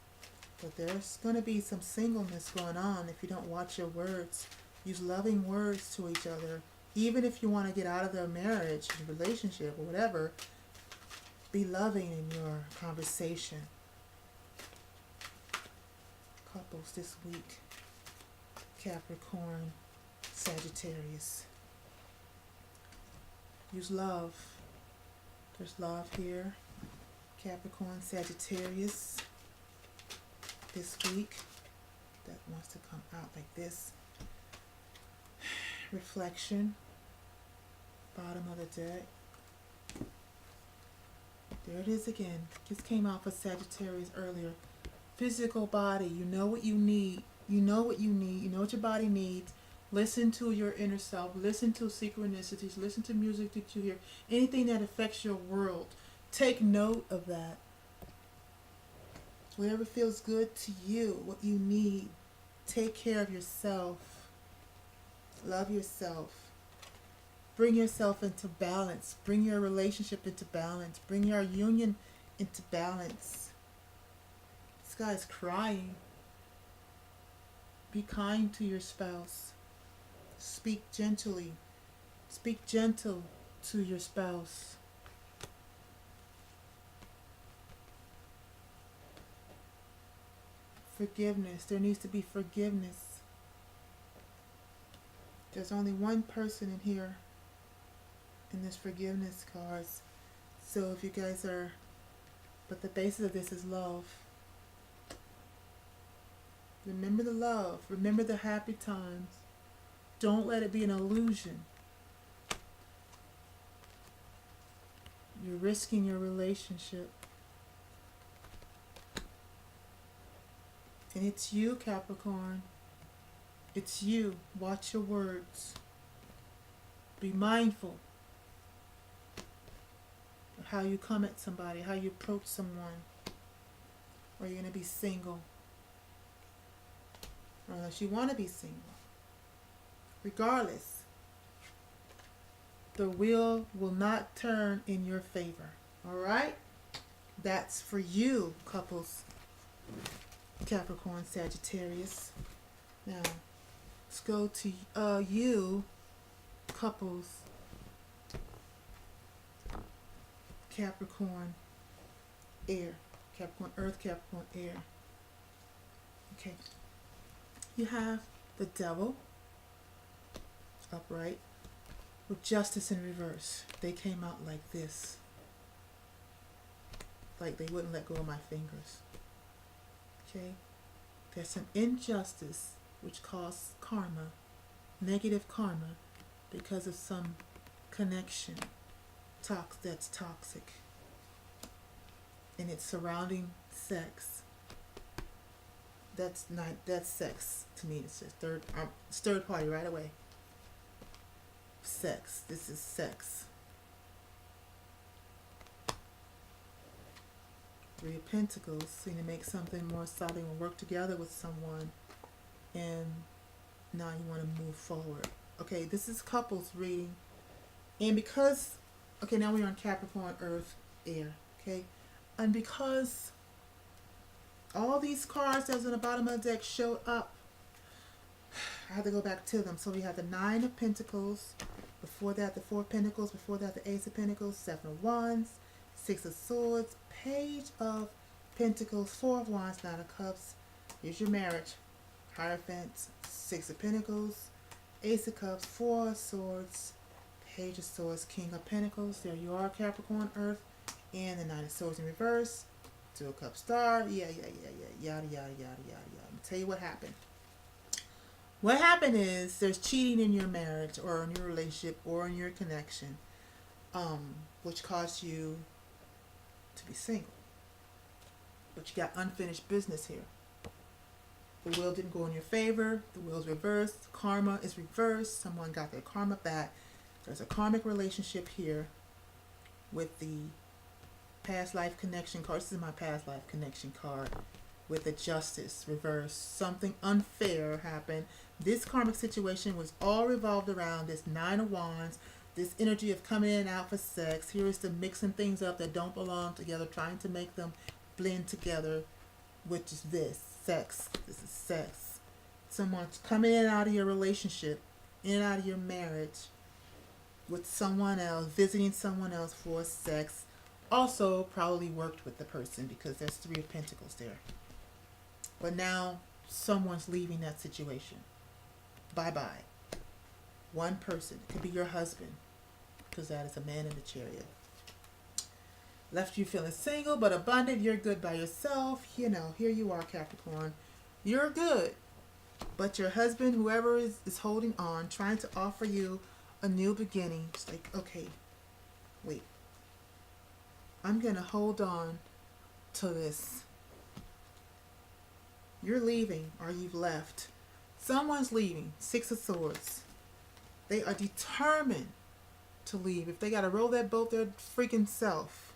But there's going to be some singleness going on if you don't watch your words. Use loving words to each other. Even if you want to get out of their marriage, relationship, or whatever, be loving in your conversation. Couples this week. Capricorn, Sagittarius. Use love. There's love here. Capricorn, Sagittarius. This week. That wants to come out like this. Reflection, bottom of the deck. There it is again. Just came out for Sagittarius earlier. Physical body. You know what you need. You know what you need. You know what your body needs. Listen to your inner self. Listen to synchronicities. Listen to music that you hear. Anything that affects your world. Take note of that. Whatever feels good to you, what you need. Take care of yourself. Love yourself. Bring yourself into balance. Bring your relationship into balance. Bring your union into balance. This guy's crying. Be kind to your spouse. Speak gently. Speak gentle to your spouse. Forgiveness. There needs to be forgiveness. There's only one person in here in this forgiveness cards. So if you guys are, but the basis of this is love. Remember the love. Remember the happy times. Don't let it be an illusion. You're risking your relationship. And it's you, Capricorn. It's you. Watch your words. Be mindful of how you come at somebody, how you approach someone. Or you're going to be single. Or unless you want to be single. Regardless, the wheel will not turn in your favor. Alright? That's for you, couples. Capricorn, Sagittarius. Now, let's go to you, couples. Capricorn, air. Capricorn, earth, Capricorn, air. Okay. You have the devil, upright, with justice in reverse. They came out like this. Like they wouldn't let go of my fingers. Okay? There's some injustice which causes karma, negative karma, because of some connection that's toxic. And it's surrounding sex. That's sex to me. It's just third party right away. Sex. This is sex. Three of Pentacles. Seem to make something more solid and work together with someone. And now you want to move forward. Okay, this is couples reading. And because, okay, now we're on Capricorn, Earth, Air. Okay, and because all these cards that was on the bottom of the deck showed up, I had to go back to them. So we had the Nine of Pentacles. Before that, the Four of Pentacles. Before that, the Ace of Pentacles. Seven of Wands. Six of Swords. Page of Pentacles. Four of Wands. Nine of Cups. Here's your marriage. Hierophant. Six of Pentacles. Ace of Cups. Four of Swords. Page of Swords. King of Pentacles. There you are, Capricorn, Earth. And the Nine of Swords in reverse. Two of Cups star. Yeah. Yada, yada, yada, yada. Let me tell you what happened. What happened is there's cheating in your marriage or in your relationship or in your connection, which caused you to be single. But you got unfinished business here. The wheel didn't go in your favor. The wheel's reversed. Karma is reversed. Someone got their karma back. There's a karmic relationship here with the past life connection card. This is my past life connection card with the justice reversed. Something unfair happened. This karmic situation was all revolved around this Nine of Wands, this energy of coming in and out for sex. Here is the mixing things up that don't belong together, trying to make them blend together, which is this, sex. This is sex. Someone's coming in and out of your relationship, in and out of your marriage with someone else, visiting someone else for sex. Also probably worked with the person because there's Three of Pentacles there. But now someone's leaving that situation. Bye-bye. One person. It could be your husband, because that is a man in the Chariot. Left you feeling single but abundant. You're good by yourself. You know, here you are, Capricorn. You're good. But your husband, whoever is holding on, trying to offer you a new beginning. It's like, okay, wait. I'm going to hold on to this. You're leaving or you've left. Someone's leaving. Six of Swords. They are determined to leave. If they got to roll that boat their freaking self.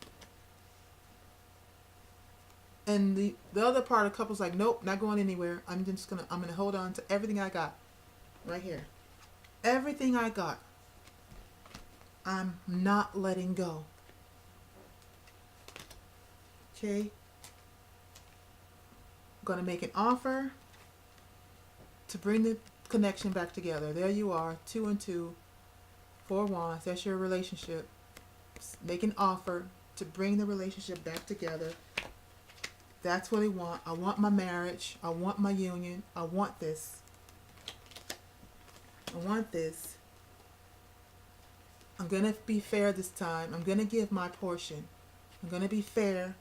And the other part of the couple's like, nope, not going anywhere. I'm gonna hold on to everything I got. Right here. Everything I got. I'm not letting go. Okay. I'm going to make an offer to bring the connection back together. There you are. 2 and 2. 4 Wands. That's your relationship. Make an offer to bring the relationship back together. That's what they want. I want my marriage. I want my union. I want this. I want this. I'm going to be fair this time. I'm going to give my portion. I'm going to be fair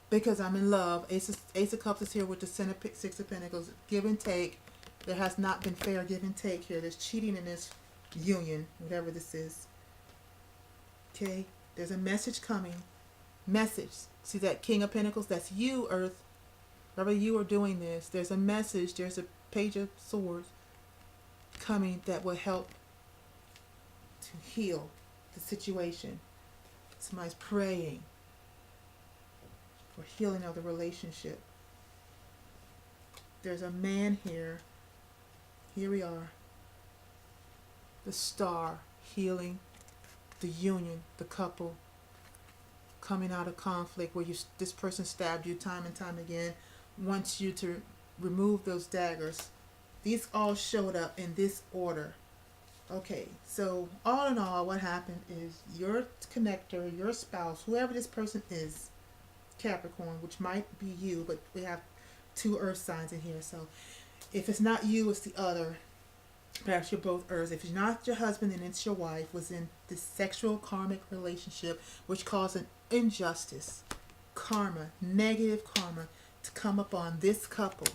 because I'm in love. Ace of Cups is here with the Six of Pentacles. Give and take. There has not been fair give and take here. There's cheating in this union, whatever this is. Okay? There's a message coming. Message. See that King of Pentacles? That's you, Earth. Wherever you are doing this, there's a message. There's a Page of Swords coming that will help to heal the situation. Somebody's praying for healing of the relationship. There's a man here. Here we are. The Star healing the union, the couple coming out of conflict where this person stabbed you time and time again, wants you to remove those daggers. These all showed up in this order. Okay, so all in all, what happened is your connector, your spouse, whoever this person is, Capricorn, which might be you, but we have 2 earth signs in here. So if it's not you, it's the other. Perhaps you're both earths. If it's not your husband, then it's your wife, was in this sexual karmic relationship, which caused an injustice, karma, negative karma to come upon this couple.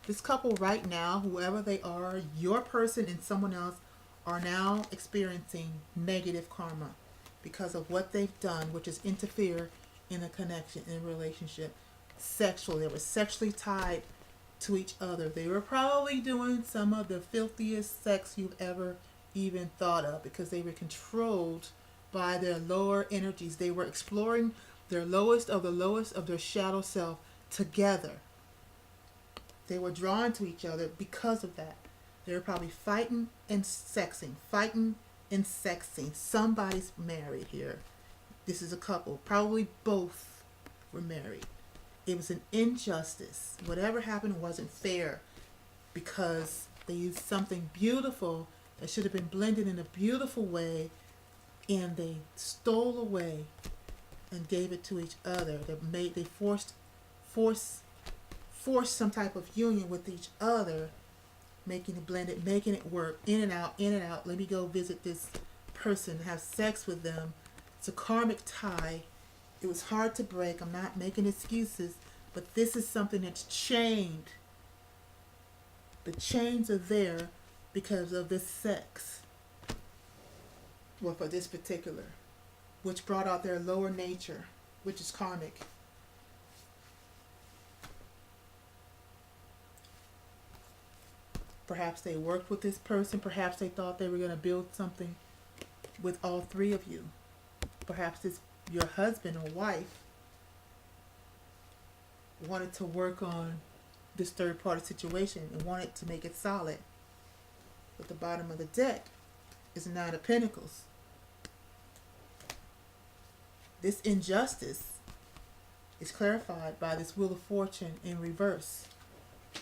This couple right now, whoever they are, your person and someone else, are now experiencing negative karma because of what they've done, which is interfere in a connection, in a relationship. Sexual. They were sexually tied to each other. They were probably doing some of the filthiest sex you've ever even thought of because they were controlled by their lower energies. They were exploring their lowest of their shadow self together. They were drawn to each other because of that. They were probably fighting and sexing. Somebody's married here. This is a couple. Probably both were married. It was an injustice. Whatever happened wasn't fair because they used something beautiful that should have been blended in a beautiful way, and they stole away and gave it to each other. They forced some type of union with each other, making it blended, making it work, in and out, in and out. Let me go visit this person, have sex with them. It's a karmic tie. It was hard to break. I'm not making excuses, but this is something that's chained. The chains are there because of this sex. Well, for this particular, which brought out their lower nature, which is karmic. Perhaps they worked with this person. Perhaps they thought they were going to build something with all 3 of you. Perhaps it's your husband or wife wanted to work on this third party situation and wanted to make it solid. But the bottom of the deck is 9 of Pentacles. This injustice is clarified by this Wheel of Fortune in reverse.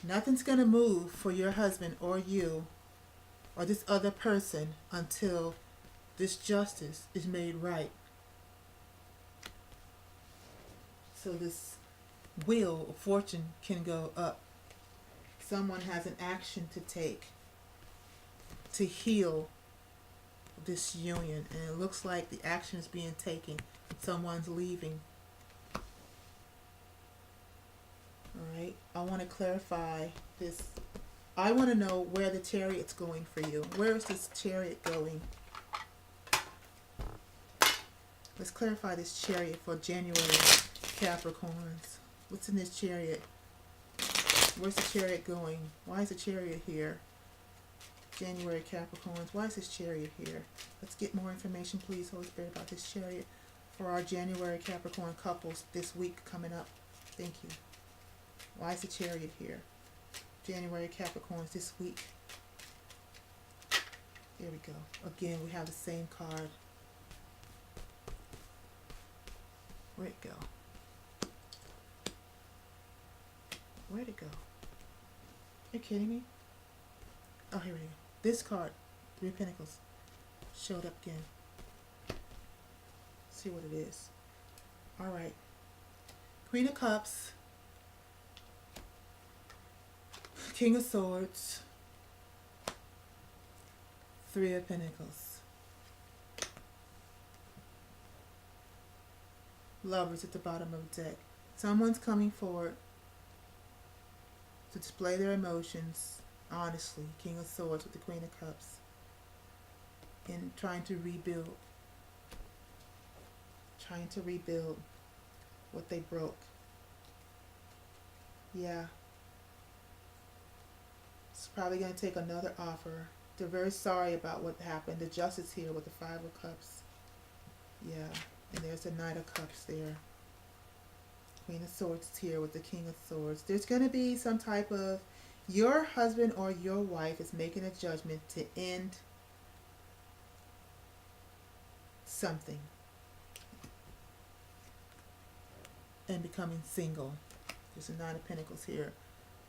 Nothing's going to move for your husband or you or this other person until this justice is made right. So this Wheel of Fortune can go up. Someone has an action to take to heal this union, and it looks like the action is being taken. Someone's leaving. Alright, I want to clarify this. I want to know where the Chariot's going for you. Where is this Chariot going? Let's clarify this Chariot for January, Capricorns. What's in this Chariot? Where's the Chariot going? Why is the Chariot here? January, Capricorns. Why is this Chariot here? Let's get more information, please, Holy Spirit, about this Chariot for our January Capricorn couples this week coming up. Thank you. Why is the Chariot here? January Capricorns this week. There we go. Again, we have the same card. Where'd it go? Where'd it go? Are you kidding me? Oh, here we go. This card, 3 of Pentacles, showed up again. See what it is. Alright. Queen of Cups, King of Swords, Three of Pentacles. Lovers at the bottom of the deck. Someone's coming forward to display their emotions honestly. King of Swords with the Queen of Cups. And trying to rebuild. Trying to rebuild what they broke. Yeah. It's probably going to take another offer. They're very sorry about what happened. The Justice here with the Five of Cups. Yeah. And there's the Knight of Cups there. Queen of Swords is here with the King of Swords. There's going to be some type of, your husband or your wife is making a judgment to end something and becoming single. There's a Nine of Pentacles here.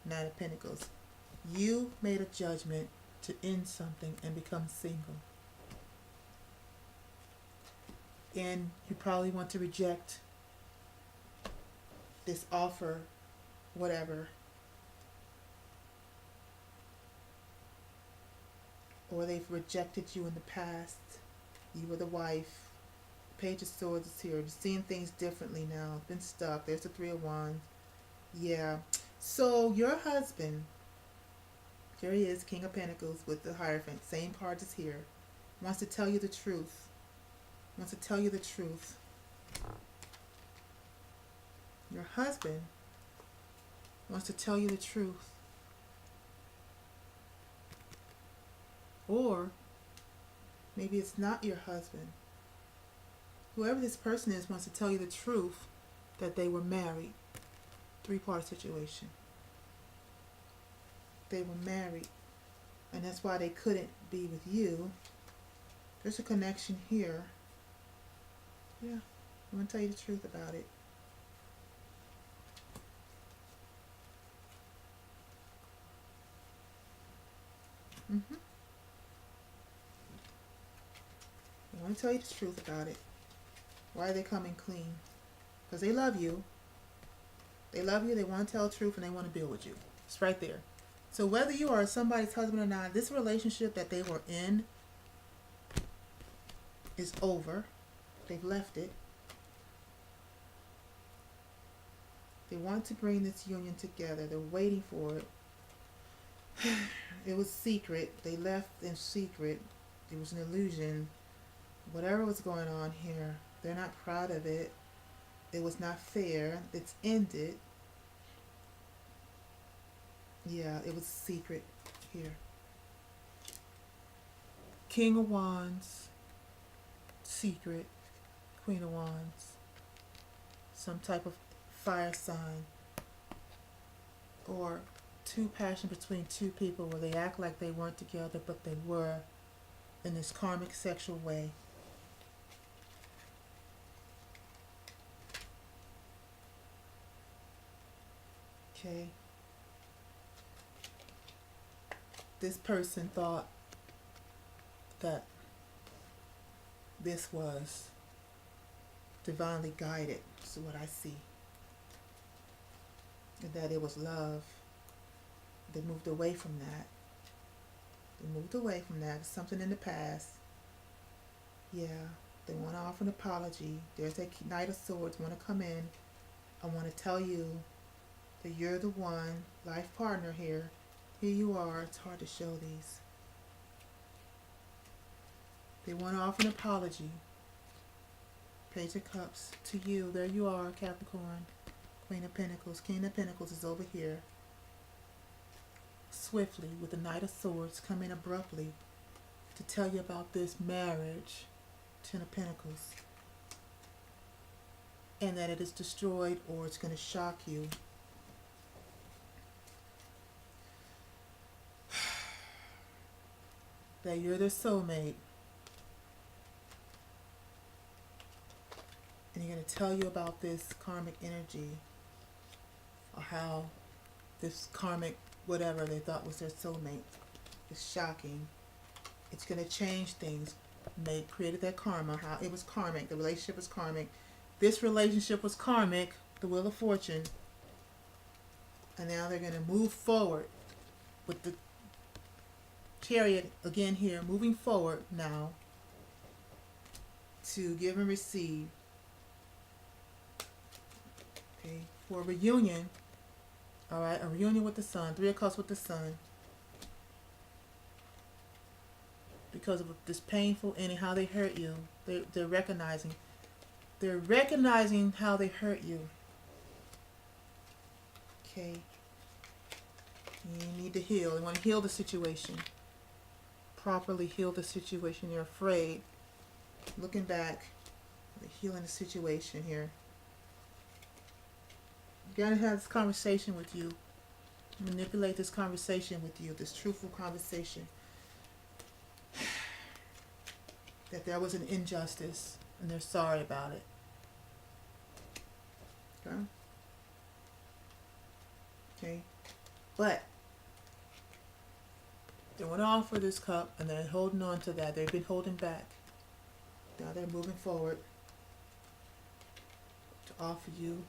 Nine of Pentacles. You made a judgment to end something and become single. And you probably want to reject this offer, whatever. Or they've rejected you in the past. You were the wife. Page of Swords is here. You're seeing things differently now. Been stuck. There's the Three of Wands. Yeah. So your husband, here he is, King of Pentacles with the Hierophant. Same cards as here. Wants to tell you the truth. Wants to tell you the truth. Your husband wants to tell you the truth. Or maybe it's not your husband. Whoever this person is wants to tell you the truth that they were married. Three-part situation. They were married. And that's why they couldn't be with you. There's a connection here. Yeah. I'm going to tell you the truth about it. I want to tell you the truth about it. Why are they coming clean? Because they love you. They love you, they want to tell the truth, and they want to build with you. It's right there. So whether you are somebody's husband or not, this relationship that they were in is over. They've left it. They want to bring this union together. They're waiting for it. It was secret. They left in secret. It was an illusion. Whatever was going on here, they're not proud of it. It was not fair. It's ended. Yeah, it was secret here. King of Wands. Secret. Queen of Wands. Some type of fire sign. Or passion between two people where they act like they weren't together, but they were in this karmic sexual way. Okay. This person thought that this was divinely guided, is what I see. And that it was love. They moved away from that. They moved away from that. It's something in the past. Yeah. They want to offer an apology. There's that Knight of Swords want to come in. I want to tell you that you're the one, life partner here. Here you are. It's hard to show these. They want to offer an apology. Page of Cups to you. There you are, Capricorn. Queen of Pentacles. King of Pentacles is over here. Swiftly, with the Knight of Swords, come in abruptly to tell you about this marriage. Ten of Pentacles. And that it is destroyed or it's going to shock you. That you're their soulmate. And you're going to tell you about this karmic energy. Or how this karmic whatever they thought was their soulmate is shocking. It's going to change things. They created that karma. How it was karmic. The relationship was karmic. This relationship was karmic. the Wheel of Fortune, and now they're going to move forward with the Chariot again here, moving forward now to give and receive. Okay, for a reunion. All right, a reunion with the Sun, 3 of Cups with the Sun. Because of this painful ending, how they hurt you, they're recognizing. They're recognizing how they hurt you. Okay. You need to heal. You want to heal the situation. Properly heal the situation. You're afraid. Looking back, healing the situation here. You gotta have this conversation with you. Manipulate this conversation with you. This truthful conversation. That there was an injustice and they're sorry about it. Okay? Okay? But they want to offer this cup and they're holding on to that. They've been holding back. Now they're moving forward to offer you.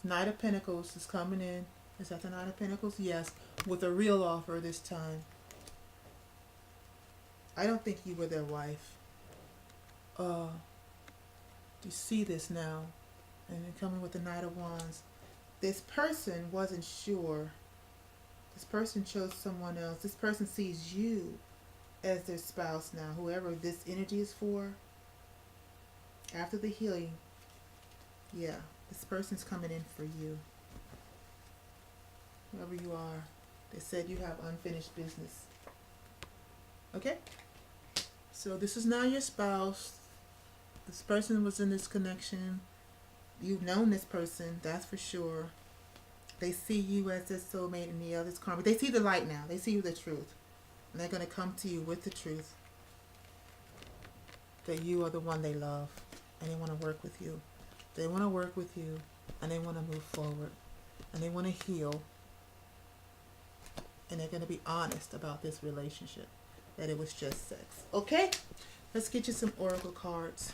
Knight of Pentacles is coming in. Is that the Knight of Pentacles? Yes. With a real offer this time. I don't think you were their wife. You see this now. And then coming with the Knight of Wands. This person wasn't sure. This person chose someone else. This person sees you as their spouse now. Whoever this energy is for. After the healing. Yeah. This person's coming in for you. Whoever you are. They said you have unfinished business. Okay? So this is now your spouse. This person was in this connection. You've known this person, that's for sure. They see you as their soulmate and the other's karma. They see the light now. They see you the truth. And they're going to come to you with the truth. That you are the one they love. And they want to work with you. They want to work with you. And they want to move forward. And they want to heal. And they're going to be honest about this relationship. That it was just sex. Okay? Let's get you some oracle cards.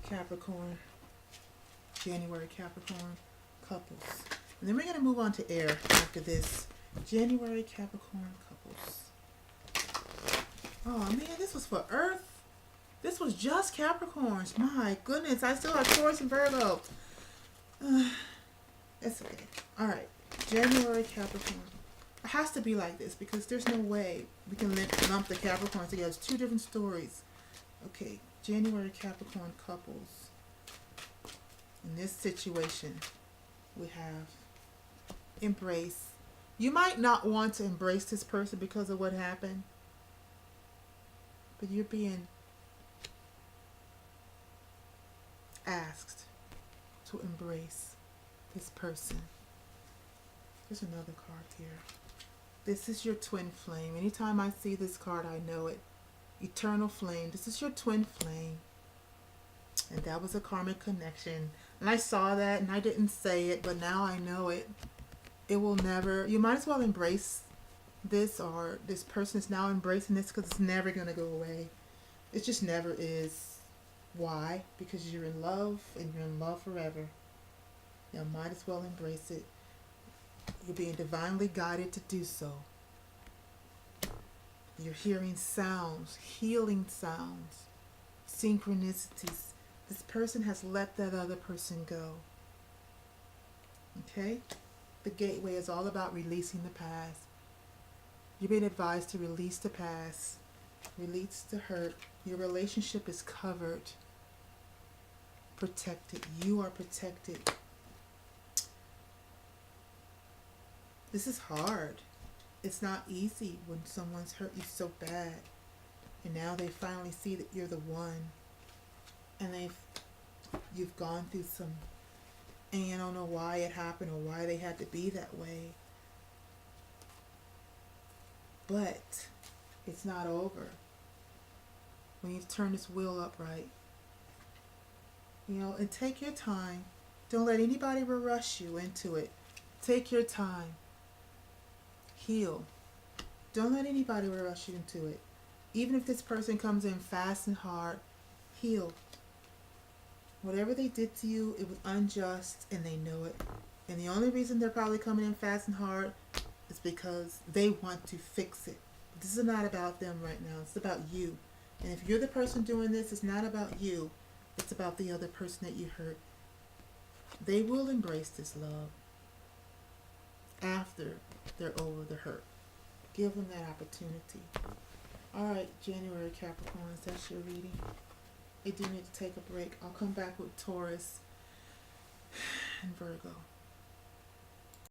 Capricorn. January Capricorn couples. And then we're going to move on to air after this. January Capricorn couples. Oh man, this was for Earth. This was just Capricorns. My goodness, I still have Taurus and Virgo. It's okay. Alright, January Capricorn. It has to be like this because there's no way we can lump the Capricorns together. It's 2 different stories. Okay, January Capricorn couples. In this situation, we have embrace. You might not want to embrace this person because of what happened, but you're being asked to embrace this person. There's another card here. This is your twin flame. Anytime I see this card, I know it. Eternal flame. This is your twin flame. And that was a karmic connection. And I saw that and I didn't say it, but now I know it. It will never, you might as well embrace this, or this person is now embracing this because it's never going to go away. It just never is. Why? Because you're in love and you're in love forever. You might as well embrace it. You're being divinely guided to do so. You're hearing sounds, healing sounds, synchronicities. This person has let that other person go. Okay? The gateway is all about releasing the past. You've been advised to release the past, release the hurt. Your relationship is covered, protected. You are protected. This is hard. It's not easy when someone's hurt you so bad. And now they finally see that you're the one. And you've gone through some, and you don't know why it happened or why they had to be that way. But it's not over. When you turn this wheel upright, and take your time. Don't let anybody rush you into it. Take your time. Heal. Don't let anybody rush you into it. Even if this person comes in fast and hard, heal. Whatever they did to you, it was unjust and they know it. And the only reason they're probably coming in fast and hard is because they want to fix it. This is not about them right now. It's about you. And if you're the person doing this, it's not about you. It's about the other person that you hurt. They will embrace this love after they're over the hurt. Give them that opportunity. Alright, January Capricorns, that's your reading. I do need to take a break. I'll come back with Taurus and Virgo.